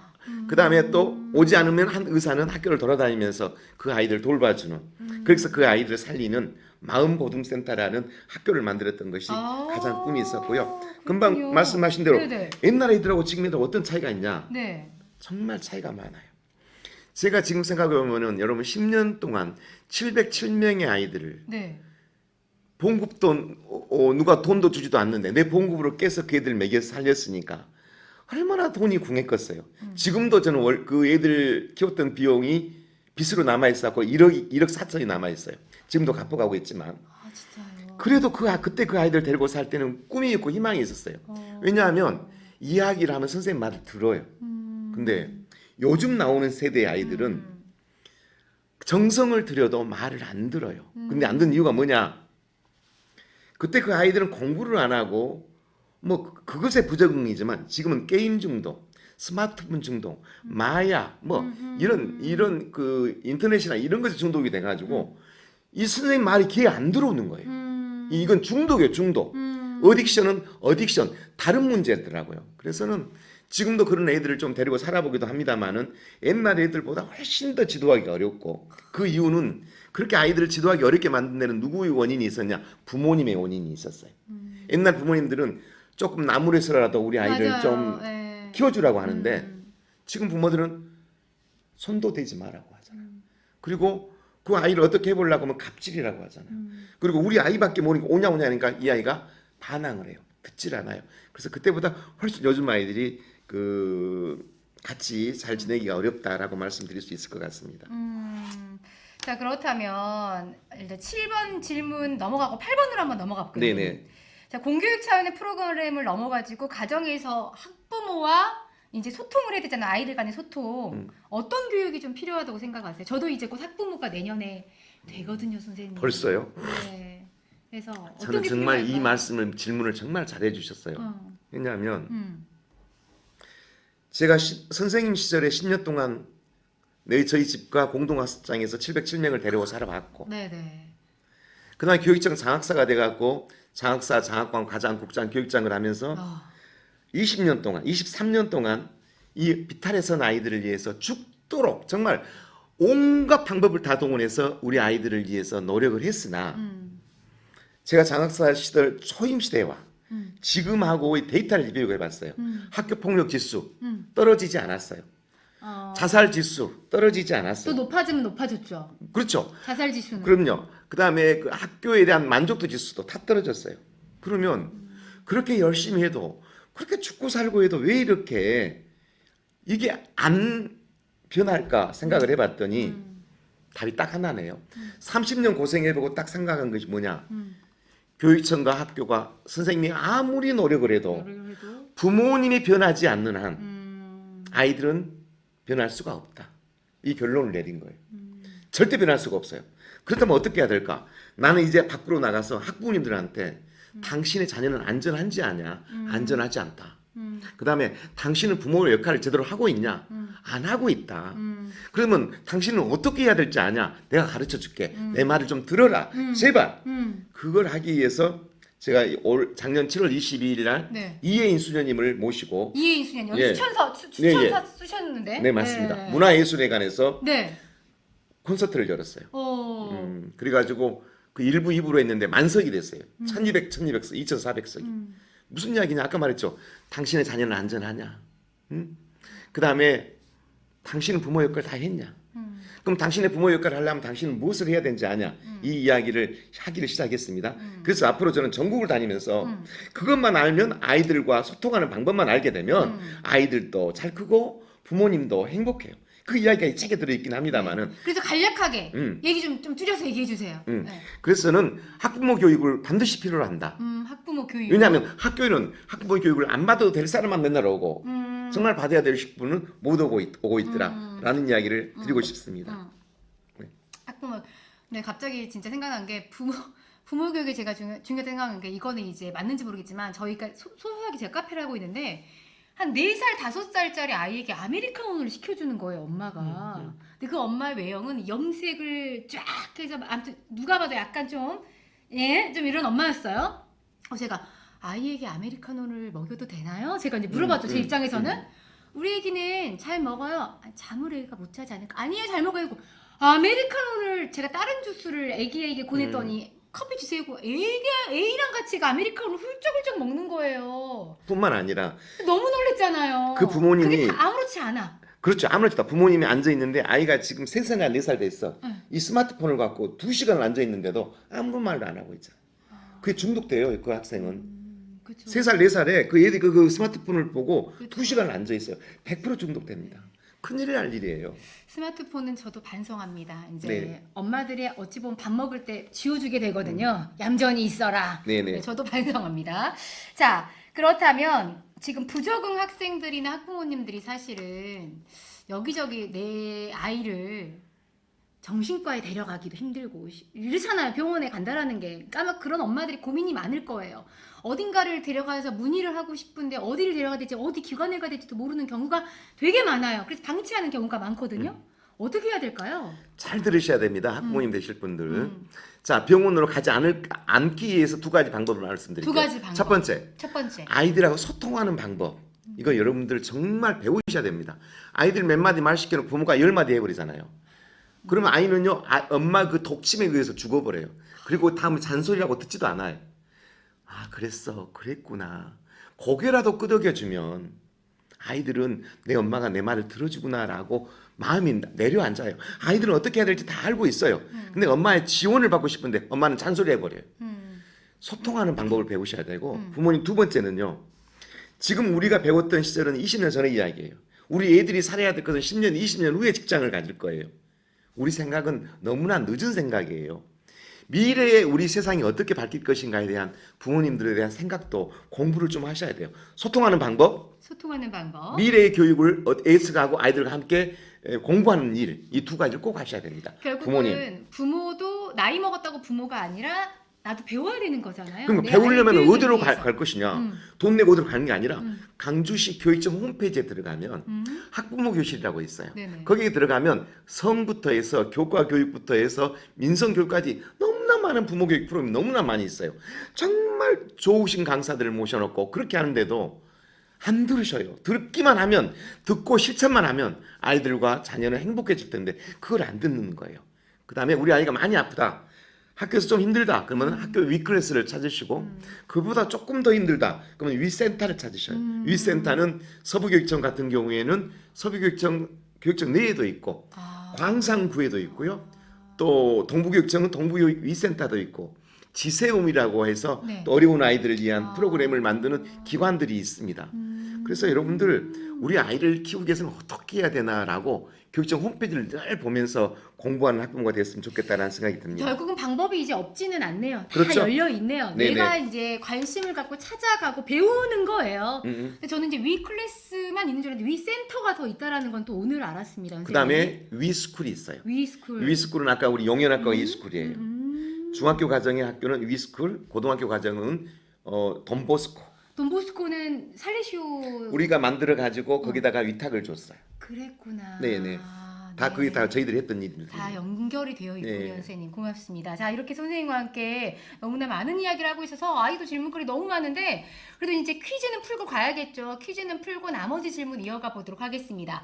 그 다음에 또 오지 않으면 한 의사는 학교를 돌아다니면서 그 아이들 돌봐주는. 그래서 그 아이들을 살리는 마음보듬센터라는 학교를 만들었던 것이 가장 꿈이 있었고요. 금방 그렇군요. 말씀하신 대로 네네. 옛날 애들하고 지금 애들 어떤 차이가 있냐? 네. 정말 차이가 많아요. 제가 지금 생각해 보면은 여러분 10년 동안 707명의 아이들을 네. 봉급돈 누가 돈도 주지도 않는데 내 봉급으로 깨서 그 애들 먹여 살렸으니까 얼마나 돈이 궁했겠어요. 지금도 저는 그 애들 키웠던 비용이 빚으로 남아 있었고 1억 4천이 남아 있어요. 지금도 갚아가고 있지만 아 진짜요. 그래도 그때 그 아이들 데리고 살 때는 꿈이 있고 희망이 있었어요. 왜냐하면 이야기를 하면 선생님 말을 들어요. 근데 요즘 나오는 세대의 아이들은 정성을 들여도 말을 안 들어요. 근데 안 듣는 이유가 뭐냐? 그때 그 아이들은 공부를 안 하고 뭐 그것에 부적응이지만 지금은 게임 중독, 스마트폰 중독, 마약 뭐 이런 그 인터넷이나 이런 것에 중독이 돼가지고 이 선생님 말이 귀에 안 들어오는 거예요. 이건 중독이에요, 중독. 어딕션은 어딕션 다른 문제더라고요. 그래서는 지금도 그런 애들을 좀 데리고 살아보기도 합니다만은 옛날 애들보다 훨씬 더 지도하기가 어렵고 그 이유는 그렇게 아이들을 지도하기 어렵게 만든 데는 누구의 원인이 있었냐? 부모님의 원인이 있었어요. 옛날 부모님들은 조금 나무래서라도 우리 아이를 맞아요. 좀 네. 키워주라고 하는데 지금 부모들은 손도 대지 말라고 하잖아요. 그리고 그 아이를 어떻게 해보려고 하면 갑질이라고 하잖아요. 그리고 우리 아이밖에 모르니까 오냐 하니까 이 아이가 반항을 해요. 듣질 않아요. 그래서 그때보다 훨씬 요즘 아이들이 같이 잘 지내기가 어렵다라고 말씀드릴 수 있을 것 같습니다. 자 그렇다면 일단 7번 질문 넘어가고 8번으로 한번 넘어가 볼게요. 네네. 자 공교육 차원의 프로그램을 넘어가지고 가정에서 학부모와 이제 소통을 해야 되잖아요. 아이들 간의 소통. 어떤 교육이 좀 필요하다고 생각하세요? 저도 이제 곧 학부모가 내년에 되거든요, 선생님. 벌써요? 네. 그래서 어떤 저는 게 정말 필요할까요? 질문을 정말 잘해 주셨어요. 왜냐하면 음. 제가 선생님 시절에 10년 동안 저희 집과 공동학습장에서 707명을 데리고 살아봤고 네네. 그다음에 교육청 장학사가 돼갖고 장학사, 장학관, 과장, 국장, 교육장을 하면서 20년 동안, 23년 동안 이 비탈에선 아이들을 위해서 죽도록 정말 온갖 방법을 다 동원해서 우리 아이들을 위해서 노력을 했으나 제가 장학사 시절 초임 시대와 지금하고의 데이터를 비교해 봤어요. 학교 폭력 지수 떨어지지 않았어요. 자살 지수 떨어지지 않았어요. 또 높아지면 높아졌죠. 그렇죠. 자살 지수는. 그럼요. 그다음에 그 학교에 대한 만족도 지수도 다 떨어졌어요. 그러면 그렇게 열심히 해도 그렇게 죽고 살고 해도 왜 이렇게 이게 안 변할까 생각을 해봤더니 답이 딱 하나네요. 30년 고생해보고 딱 생각한 것이 뭐냐. 교육청과 학교가 선생님이 아무리 노력을 해도 부모님이 변하지 않는 한 아이들은 변할 수가 없다. 이 결론을 내린 거예요. 절대 변할 수가 없어요. 그렇다면 어떻게 해야 될까? 나는 이제 밖으로 나가서 학부모님들한테 당신의 자녀는 안전한지 아냐? 안전하지 않다. 그 다음에 당신은 부모의 역할을 제대로 하고 있냐? 안 하고 있다. 그러면 당신은 어떻게 해야 될지 아냐? 내가 가르쳐 줄게. 내 말을 좀 들어라. 제발. 그걸 하기 위해서 제가 작년 7월 22일 날 네. 이혜인 수녀님을 모시고 이혜인 수녀님 여기 예. 추천사 쓰셨는데. 네 맞습니다. 문화예술회관에서 네. 콘서트를 열었어요. 그래가지고 그 1부 2부로 했는데 만석이 됐어요. 1200석, 2400석이. 무슨 이야기냐? 아까 말했죠. 당신의 자녀는 안전하냐? 그 다음에 당신은 부모 역할 다 했냐? 그럼 당신의 부모 역할을 하려면 당신은 무엇을 해야 되는지 아냐? 이 이야기를 하기를 시작했습니다. 그래서 앞으로 저는 전국을 다니면서 그것만 알면 아이들과 소통하는 방법만 알게 되면 아이들도 잘 크고 부모님도 행복해요. 그 이야기가 이 책에 들어있긴 합니다만은. 그래서 간략하게 얘기 좀 줄여서 얘기해 주세요. 네. 그래서는 학부모 교육을 반드시 필요로 한다. 학부모 교육. 왜냐하면 학교에는 학부모 교육을 안 받아도 될 사람만 맨날 오고 정말 받아야 될 분은 못 오고 있더라라는 이야기를 드리고 싶습니다. 네. 학부모. 네, 갑자기 진짜 생각난 게 부모 교육이 제가 중요하게 생각하는 게 이거는 이제 맞는지 모르겠지만 저희가 소소하게 제가 카페를 하고 있는데 한 4살, 5살짜리 아이에게 아메리카노를 시켜주는 거예요, 엄마가. 근데 그 엄마의 외형은 염색을 쫙 해서 아무튼 누가 봐도 약간 좀 이런 엄마였어요. 제가 아이에게 아메리카노를 먹여도 되나요? 제가 이제 물어봤죠. 제 입장에서는 우리 애기는 잘 먹어요. 잠을 애가 못 자지 않을까? 아니에요, 잘 먹어요. 아메리카노를 제가 다른 주스를 애기에게 보냈더니 커피 주세요. 애랑 같이 아메리카노를 훌쩍훌쩍 먹는 거예요. 뿐만 아니라 너무 놀랬잖아요. 그 부모님이 그게 다 아무렇지 않아. 그렇죠. 아무렇지도 부모님이 앉아 있는데 아이가 지금 3살, 4살 됐어. 이 스마트폰을 갖고 2시간을 앉아 있는데도 아무 말도 안 하고 있잖아. 그게 중독돼요. 그 학생은. 그쵸. 3살, 4살에 그 애들이 그 스마트폰을 보고 그쵸. 2시간을 앉아 있어요. 100% 중독됩니다. 큰일 날 일이에요. 스마트폰은 저도 반성합니다. 이제 네. 엄마들이 어찌 보면 밥 먹을 때 지워주게 되거든요. 얌전히 있어라. 네네. 네, 저도 반성합니다. 자, 그렇다면 지금 부적응 학생들이나 학부모님들이 사실은 여기저기 내 아이를 정신과에 데려가기도 힘들고 이렇잖아요. 병원에 간다라는 게. 아마 그런 엄마들이 고민이 많을 거예요. 어딘가를 데려가서 문의를 하고 싶은데 어디를 데려가야 될지 어디 기관을 가야 될지도 모르는 경우가 되게 많아요. 그래서 방치하는 경우가 많거든요. 어떻게 해야 될까요? 잘 들으셔야 됩니다. 학부모님 되실 분들. 자, 병원으로 가지 않기 위해서 2가지 방법을 말씀드릴게요. 2가지 방법. 첫 번째, 첫 번째. 아이들하고 소통하는 방법. 이거 여러분들 정말 배우셔야 됩니다. 아이들 몇 마디 말 시켜놓고 부모가 10마디 해버리잖아요. 그러면 아이는요, 엄마 그 독침에 의해서 죽어버려요. 그리고 다음에 잔소리라고 듣지도 않아요. 아, 그랬구나. 고개라도 끄덕여주면 아이들은 내 엄마가 내 말을 들어주구나라고 마음이 내려앉아요. 아이들은 어떻게 해야 될지 다 알고 있어요. 근데 엄마의 지원을 받고 싶은데 엄마는 잔소리 해버려요. 소통하는 방법을 배우셔야 되고, 부모님 2번째는요. 지금 우리가 배웠던 시절은 20년 전의 이야기예요. 우리 애들이 살아야 될 것은 10년, 20년 후에 직장을 가질 거예요. 우리 생각은 너무나 늦은 생각이에요. 미래에 우리 세상이 어떻게 바뀔 것인가에 대한 부모님들에 대한 생각도 공부를 좀 하셔야 돼요. 소통하는 방법, 소통하는 방법. 미래의 교육을 에이스가하고 아이들과 함께 공부하는 일, 이 2가지를 꼭 하셔야 됩니다. 결국은 부모님. 부모도 나이 먹었다고 부모가 아니라 나도 배워야 되는 거잖아요. 그럼 내 배우려면 아이를 어디로 위해서. 갈 것이냐? 음. 돈 내고 어디로 가는 게 아니라 강주시 교육청 홈페이지에 들어가면 학부모 교실이라고 있어요. 네네. 거기에 들어가면 성부터 해서 교과 교육부터 해서 민성 교육까지 너무나 많은 부모 교육 프로그램이 너무나 많이 있어요. 정말 좋으신 강사들을 모셔놓고 그렇게 하는데도 안 들으셔요. 듣기만 하면, 듣고 실천만 하면 아이들과 자녀는 행복해질 텐데 그걸 안 듣는 거예요. 그 다음에 우리 아이가 많이 아프다. 학교에서 좀 힘들다. 그러면 학교 위클래스를 찾으시고, 그보다 조금 더 힘들다. 그러면 위센터를 찾으셔요. 위센터는 서부교육청 같은 경우에는 서부교육청 내에도 있고, 광산구에도 있고요. 또 동부교육청은 동부교육위센터도 있고, 지세움이라고 해서 네. 또 어려운 아이들을 위한 프로그램을 만드는 기관들이 있습니다. 그래서 여러분들 우리 아이를 키우기 위해서는 어떻게 해야 되나라고 교육청 홈페이지를 늘 보면서 공부하는 학부모가 됐으면 좋겠다라는 생각이 듭니다. 결국은 방법이 이제 없지는 않네요. 다 그렇죠. 열려 있네요. 네네. 내가 이제 관심을 갖고 찾아가고 배우는 거예요. 근데 저는 이제 위 클래스만 있는 줄 알았는데 위 센터가 더 있다라는 건 또 오늘 알았습니다. 그 다음에 위스쿨이 있어요. 위스쿨. 위스쿨은 아까 우리 용현학과가 위스쿨이에요. 중학교 과정의 학교는 위스쿨, 고등학교 과정은 돈보스코. 돈보스코는 살레시오. 우리가 만들어 가지고 거기다가 위탁을 줬어요. 그랬구나. 네네. 다 네. 그게 다 저희들이 했던 일입니다. 다 연결이 되어 있군요, 네. 선생님. 고맙습니다. 자, 이렇게 선생님과 함께 너무나 많은 이야기를 하고 있어서 아이도 질문거리 너무 많은데 그래도 이제 퀴즈는 풀고 가야겠죠. 퀴즈는 풀고 나머지 질문 이어가 보도록 하겠습니다.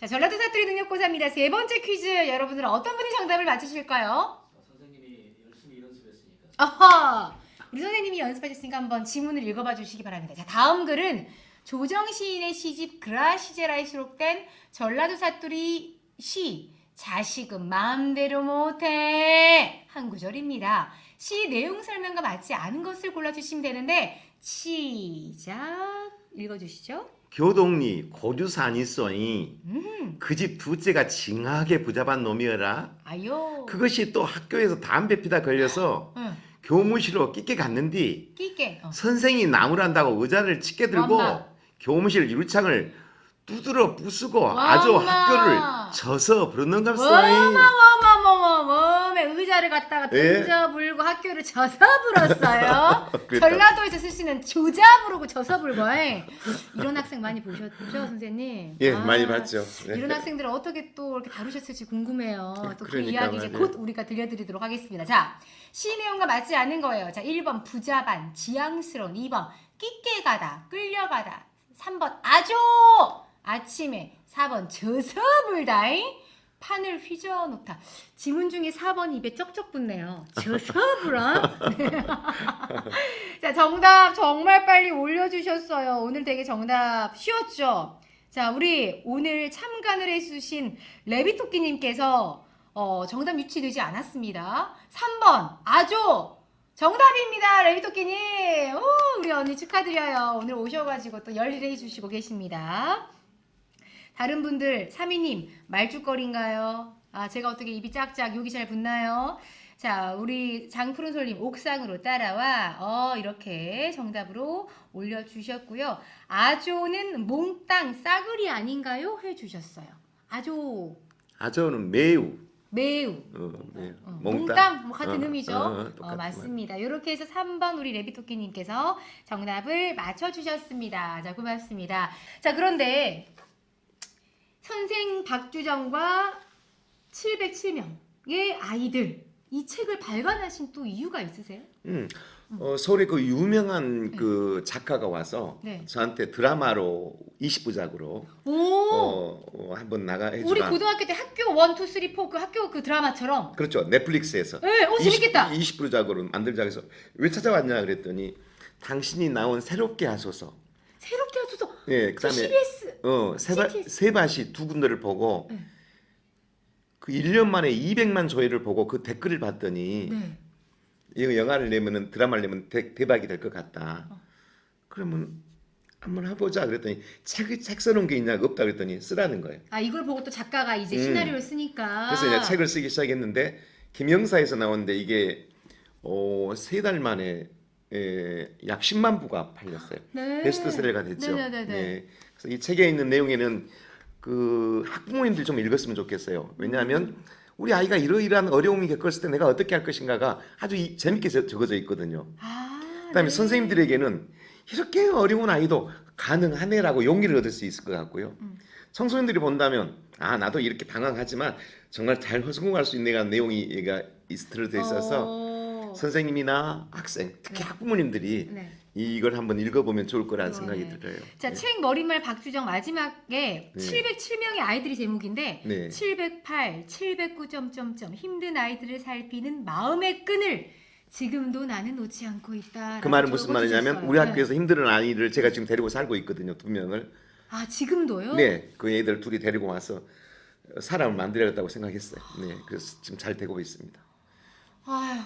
자, 전라도 사투리 능력고사입니다. 3번째 퀴즈. 여러분들은 어떤 분이 정답을 맞추실까요? 선생님이 열심히 연습했으니까. 아하! 우리 선생님이 연습하셨으니까 한번 지문을 읽어봐 주시기 바랍니다. 자, 다음 글은 조정 시인의 시집 그라시제라에 수록된 전라도 사투리 시 자식은 마음대로 못해 한 구절입니다. 시 내용 설명과 맞지 않은 것을 골라주시면 되는데 시작 읽어주시죠. 교동리 고주산이 쏘니 그 집 둘째가 징하게 부잡한 놈이어라. 아요. 그것이 또 학교에서 담배 피다 걸려서 응. 교무실로 끼게 갔는디 끼게. 선생이 나무란다고 의자를 치게 들고 완마. 교무실 유리창을 두드러 부수고 완마. 아주 학교를 져서 부르는 걸쏘니. 어머머머머머머 의자를 갖다가 예. 던져 불고 학교를 져서 불었어요. 그랬다. 전라도에서 쓸 수 있는 조자 부르고 져서 불고 이런 학생 많이 보셨죠, 선생님? 예, 많이 봤죠. 네. 이런 학생들을 어떻게 또 이렇게 다루셨을지 궁금해요. 또 그 그러니까 이야기 이제 말이에요. 곧 우리가 들려드리도록 하겠습니다. 자, 시 내용과 맞지 않는 거예요. 자, 1번 부자반, 지향스러운. 2번 끼게 가다, 끌려가다. 3번 아조 아침에. 4번 져서 불다잉. 판을 휘저어 놓다. 지문 중에 4번 입에 쩍쩍 붙네요. 져서 불어. 자, 정답 정말 빨리 올려주셨어요. 오늘 되게 정답 쉬웠죠? 자, 우리 오늘 참관을 해주신 레비토끼님께서 정답 유치되지 않았습니다. 3번 아조 정답입니다. 레비토끼님. 오, 우리 언니 축하드려요. 오늘 오셔가지고 또 열일해 주시고 계십니다. 다른 분들 3위님 말죽거리인가요? 아, 제가 어떻게 입이 짝짝 욕이 잘 붙나요? 자, 우리 장푸른솔님 옥상으로 따라와 이렇게 정답으로 올려주셨고요. 아조는 몽땅 싸그리 아닌가요? 해주셨어요. 아저는 매우. 매우 매우. 몽땅 뭐 같은 의미죠. 똑같은 맞습니다. 이렇게 해서 3번 우리 레비토끼님께서 정답을 맞춰주셨습니다. 자, 고맙습니다. 자, 그런데 선생 박주정과 707명의 아이들 이 책을 발간하신 또 이유가 있으세요? 서울에 그 유명한 그 작가가 와서 네. 저한테 드라마로 20부작으로 한번 나가 해주라. 우리 고등학교 때 학교 1, 2, 3, 4 그 학교 그 드라마처럼. 그렇죠. 넷플릭스에서. 네, 재밌겠다. 20부작으로 만들자 해서 왜 찾아왔냐 그랬더니 당신이 나온 새롭게 하소서. 새롭게 하소서. 예, 그다음에 CBS. 세바시 두 군데를 보고 네. 그 1년 만에 200만 조회를 보고 그 댓글을 봤더니 네. 이거 영화를 내면은 드라마를 내면 대박이 될 것 같다. 그러면 한번 해보자 그랬더니 책 써놓은 게 있냐 없다 그랬더니 쓰라는 거예요. 아, 이걸 보고 또 작가가 이제 시나리오를 쓰니까. 그래서 이제 책을 쓰기 시작했는데 김영사에서 나오는데 이게 3달 만에 약 10만 부가 팔렸어요. 네. 베스트셀러가 됐죠. 네네네네. 네. 그래서 이 책에 있는 내용에는 그 학부모님들 좀 읽었으면 좋겠어요. 왜냐하면 우리 아이가 이러이러한 어려움이 겪었을 때 내가 어떻게 할 것인가가 아주 재밌게 적어져 있거든요. 그다음에 네. 선생님들에게는 이렇게 어려운 아이도 가능하네라고 용기를 얻을 수 있을 것 같고요. 청소년들이 본다면 나도 이렇게 방황하지만 정말 잘 성공할 수 있는 내용이 얘가 들어져 있어서 선생님이나 학생, 특히 학부모님들이 네. 이걸 한번 읽어보면 좋을 거라는 생각이 들어요. 자, 네. 책 머릿말 박주정 마지막에 707명의 아이들이 제목인데 네. 708, 709 점점점 힘든 아이들을 살피는 마음의 끈을 지금도 나는 놓지 않고 있다. 그 말은 무슨 말이냐면 우리 학교에서 힘든 아이를 제가 지금 데리고 살고 있거든요. 2명을. 아, 지금도요? 네, 그 애들 둘이 데리고 와서 사람을 만들어야겠다고 생각했어요. 네, 그래서 지금 잘 되고 있습니다. 아휴,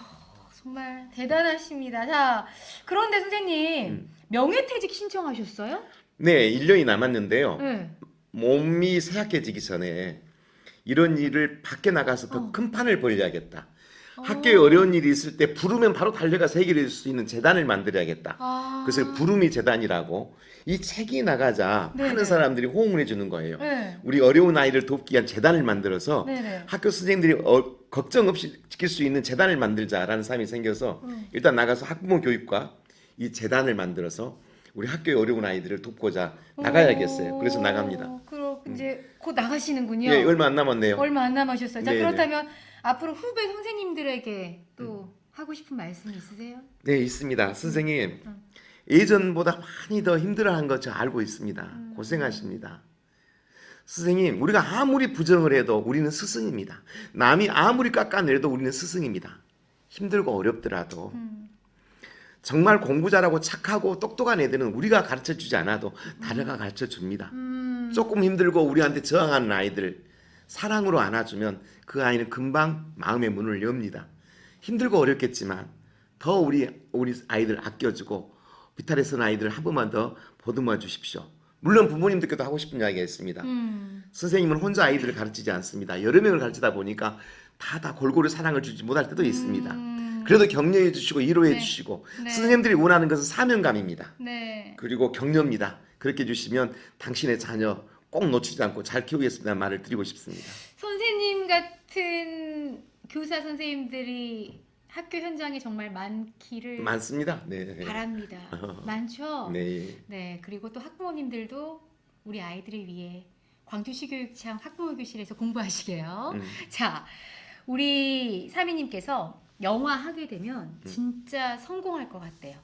정말 대단하십니다. 자, 그런데 선생님 명예퇴직 신청하셨어요? 네, 1년이 남았는데요. 네. 몸이 쇠약해지기 전에 이런 일을 밖에 나가서 더 큰 판을 벌려야겠다. 학교에 어려운 일이 있을 때 부르면 바로 달려가서 해결해 줄 수 있는 재단을 만들어야겠다. 그래서 부름이 재단이라고 이 책이 나가자 네네. 많은 사람들이 호응을 해주는 거예요. 네. 우리 어려운 아이를 돕기 위한 재단을 만들어서 네네. 학교 선생님들이 걱정 없이 지킬 수 있는 재단을 만들자라는 삶이 생겨서 일단 나가서 학부모 교육과 이 재단을 만들어서 우리 학교의 어려운 아이들을 돕고자 나가야겠어요. 그래서 나갑니다. 그럼 이제 곧 나가시는군요. 예, 얼마 안 남았네요. 얼마 안 남으셨어요. 자, 네네. 그렇다면 앞으로 후배 선생님들에게 또 하고 싶은 말씀이 있으세요? 네, 있습니다. 선생님, 예전보다 많이 더 힘들어한 거 저 알고 있습니다. 고생하십니다. 선생님, 우리가 아무리 부정을 해도 우리는 스승입니다. 남이 아무리 깎아내려도 우리는 스승입니다. 힘들고 어렵더라도 정말 공부 잘하고 착하고 똑똑한 애들은 우리가 가르쳐주지 않아도 다르가 가르쳐줍니다. 조금 힘들고 우리한테 저항하는 아이들 사랑으로 안아주면 그 아이는 금방 마음의 문을 엽니다. 힘들고 어렵겠지만 더 우리 아이들 아껴주고 비탈에서는 아이들 한 번만 더 보듬어 주십시오. 물론 부모님들께도 하고 싶은 이야기가 있습니다. 선생님은 혼자 아이들을 가르치지 않습니다. 여러 명을 가르치다 보니까 다 골고루 사랑을 주지 못할 때도 있습니다. 그래도 격려해 주시고 위로해 네. 주시고 네. 선생님들이 원하는 것은 사명감입니다. 네. 그리고 격려입니다. 그렇게 해주시면 당신의 자녀 꼭 놓치지 않고 잘 키우겠습니다는 말을 드리고 싶습니다. 선생님 같은 교사 선생님들이 학교 현장에 정말 많기를 많습니다. 네. 바랍니다. 많죠? 네. 네, 그리고 또 학부모님들도 우리 아이들을 위해 광주시 교육청 학부모 교실에서 공부하시게요. 자, 우리 사미님께서 영화 하게 되면 진짜 성공할 것 같대요.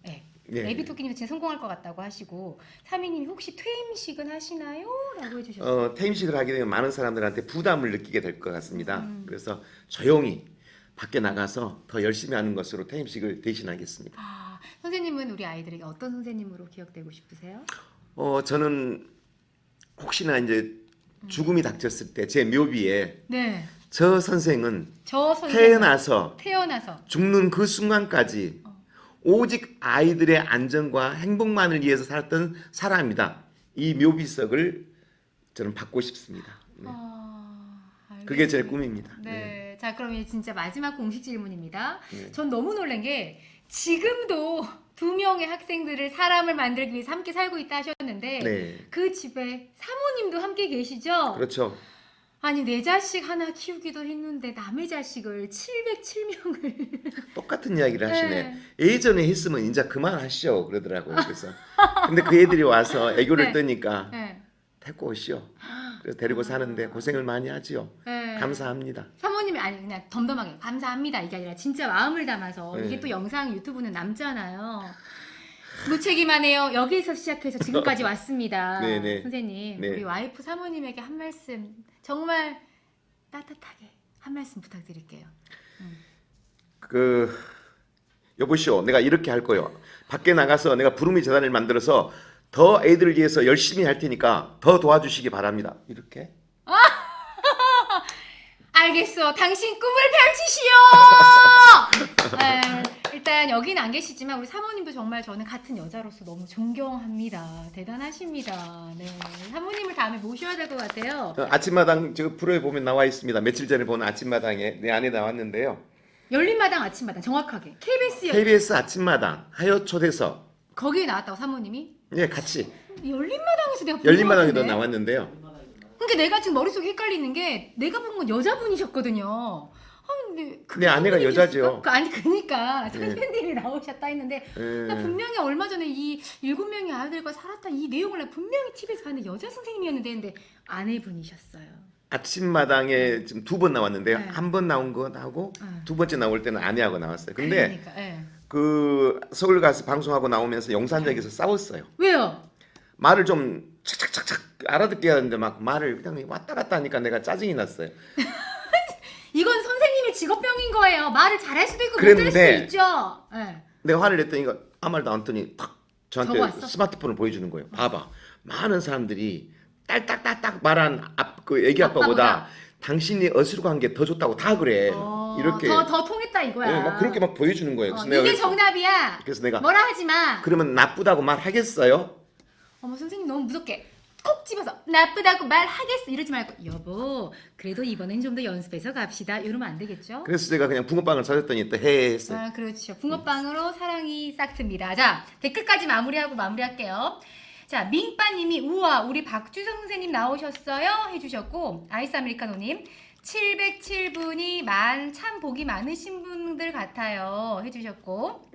네. 네. 레비토끼님 진짜 성공할 것 같다고 하시고 사미님이 혹시 퇴임식은 하시나요? 라고 해주셨어요. 퇴임식을 하게 되면 많은 사람들한테 부담을 느끼게 될 것 같습니다. 그래서 조용히 밖에 나가서 더 열심히 하는 것으로 퇴임식을 대신하겠습니다. 선생님은 우리 아이들에게 어떤 선생님으로 기억되고 싶으세요? 저는 혹시나 이제 죽음이 닥쳤을 때 제 묘비에 네. 저 선생은 저 선생 태어나서 죽는 그 순간까지 오직 아이들의 안전과 행복만을 위해서 살았던 사람이다. 이 묘비석을 저는 받고 싶습니다. 네. 그게 제 꿈입니다. 네. 자, 그럼 이제 진짜 마지막 공식 질문입니다. 네. 전 너무 놀란 게 지금도 2명의 학생들을 사람을 만들기 위해서 함께 살고 있다 하셨는데 네. 그 집에 사모님도 함께 계시죠? 그렇죠. 아니 내 자식 하나 키우기도 했는데 남의 자식을 707명을 똑같은 이야기를 하시네. 네. 예전에 했으면 이제 그만하시오 그러더라고요. 그래서 근데 그 애들이 와서 애교를 네. 떠니까 네. 데리고 오시오. 그래서 데리고 사는데 고생을 많이 하지요. 네. 감사합니다. 사모님이 아니 그냥 덤덤하게 감사합니다 이게 아니라 진짜 마음을 담아서 네. 이게 또 영상 유튜브는 남잖아요. 무책임하네요. 여기서 시작해서 지금까지 왔습니다. 네네. 선생님 네. 우리 와이프 사모님에게 한 말씀 정말 따뜻하게 한 말씀 부탁드릴게요. 여보시오, 내가 이렇게 할 거요. 밖에 나가서 내가 부르미 재단을 만들어서 더 애들을 위해서 열심히 할 테니까 더 도와주시기 바랍니다. 이렇게. 알겠어. 당신 꿈을 펼치시오. 네, 일단 여기는 안 계시지만 우리 사모님도 정말 저는 같은 여자로서 너무 존경합니다. 대단하십니다. 네, 사모님을 다음에 모셔야 될 것 같아요. 아침마당 저 프로에 보면 나와 있습니다. 며칠 전에 본 아침마당에 내 안에 나왔는데요. 열린마당 아침마당 정확하게 KBS KBS 아침마당 하여 초대석. 거기에 나왔다고 사모님이? 예, 같이 열린마당에서 내가 본 열린마당에도 것 같은데? 나왔는데요. 그러니까 내가 지금 머릿속에 헷갈리는 게 내가 본 건 여자분이셨거든요. 근데 내 아내가 여자죠. 아니 그러니까 선생님이 나오셨다 했는데 예. 나 분명히 얼마 전에 이 7명의 아이들과 살았다 이 내용을 나 분명히 TV에서 봤는데 여자 선생님이었는데 했는데 아내분이셨어요. 아침마당에 지금 2번 나왔는데요. 네. 한 번 나온 거하고 네. 2번째 나올 때는 아내하고 나왔어요. 근데 그러니까, 예. 그 서울 가서 방송하고 나오면서 용산역에서 싸웠어요. 왜요? 말을 좀 착착착착 알아듣게 하는데 막 말을 그냥 왔다 갔다 하니까 내가 짜증이 났어요. 이건 선생님의 직업병인 거예요. 말을 잘할 수도 있고 못할 수도 그랬는데 있죠. 예. 내가 화를 냈더니 이거 아무 말도 안 했더니 탁 저한테 적어왔어? 스마트폰을 보여주는 거예요. 봐봐. 많은 사람들이 딸딱딱딱 말한 그 애기 아빠보다 당신이 어수룩한 게 더 좋다고 다 그래. 이렇게 더 통했다 이거야. 네, 막 그렇게 막 보여주는 거예요. 그래서 이게 내가 정답이야. 그래서 내가 뭐라 하지 마. 그러면 나쁘다고 말하겠어요? 어머 선생님 너무 무섭게 콕 집어서 나쁘다고 말하겠어 이러지 말고 여보 그래도 이번엔 좀 더 연습해서 갑시다 이러면 안 되겠죠? 그래서 제가 그냥 붕어빵을 사줬더니 또 해 했어요. 아 그렇죠. 붕어빵으로 사랑이 싹트입니다. 자 댓글까지 마무리할게요. 자 민빠님이 우와 우리 박주성 선생님 나오셨어요 해주셨고 아이스 아메리카노님 707분이 참 복이 많으신 분들 같아요 해주셨고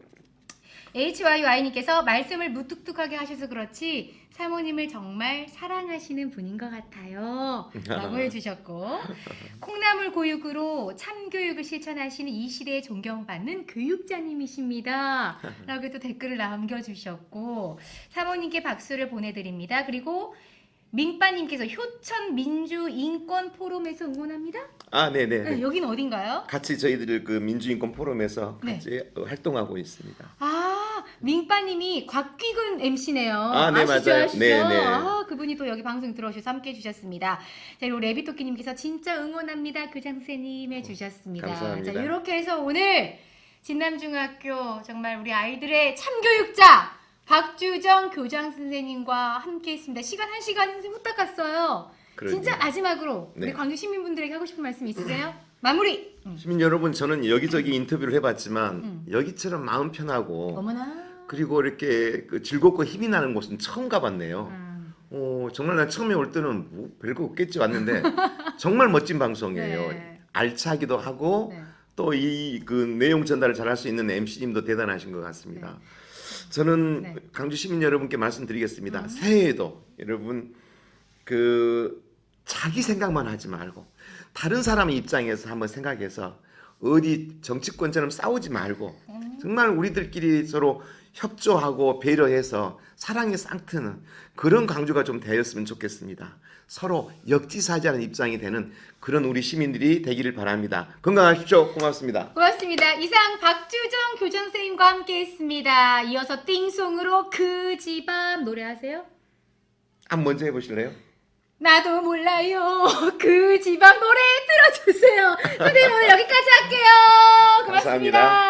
HYY님께서 말씀을 무뚝뚝하게 하셔서 그렇지 사모님을 정말 사랑하시는 분인 것 같아요 라고 해주셨고 콩나물 고육으로 참교육을 실천하시는 이 시대에 존경받는 교육자님이십니다 라고 또 댓글을 남겨주셨고 사모님께 박수를 보내드립니다. 그리고 민빠님께서 효천 민주인권 포럼에서 응원합니다. 아, 네네. 네, 여긴 어딘가요? 같이 저희들 그 민주인권 포럼에서 네. 같이 활동하고 있습니다. 아 민빠님이 곽귀근 MC네요. 아, 네, 아시죠, 맞아요. 아시죠? 네, 네. 아 그분이 또 여기 방송 들어오셔서 함께 해주셨습니다. 자 그리고 레비토끼님께서 진짜 응원합니다. 교장 선생님 해주셨습니다. 감사합니다. 자 이렇게 해서 오늘 진남중학교 정말 우리 아이들의 참교육자 박주정 교장 선생님과 함께했습니다. 시간 1시간 선생님 후딱 갔어요. 그러네요. 진짜 마지막으로 우리 네. 광주 시민분들에게 하고 싶은 말씀 있으세요? 마무리. 시민 여러분, 저는 여기저기 인터뷰를 해봤지만 여기처럼 마음 편하고 어머나. 그리고 이렇게 그 즐겁고 힘이 나는 곳은 처음 가봤네요. 정말 난 처음에 올 때는 뭐 별거 없겠지 왔는데 정말 멋진 방송이에요. 네. 알차기도 하고 네. 또 이 그 내용 전달을 잘할 수 있는 MC님도 대단하신 것 같습니다. 저는 네. 강주 시민 여러분께 말씀드리겠습니다. 새해에도 여러분 그 자기 생각만 하지 말고 다른 사람의 입장에서 한번 생각해서 어디 정치권처럼 싸우지 말고 정말 우리들끼리 서로 협조하고 배려해서 사랑이 싹트는 그런 강주가 좀 되었으면 좋겠습니다. 서로 역지사지하는 입장이 되는 그런 우리 시민들이 되기를 바랍니다. 건강하십시오. 고맙습니다. 고맙습니다. 이상 박주정 교장선생님과 함께했습니다. 이어서 띵송으로 그 집 앞 노래하세요? 한번 먼저 해보실래요? 나도 몰라요. 그 지방 노래 틀어주세요. 선생님 오늘 여기까지 할게요. 고맙습니다. 감사합니다.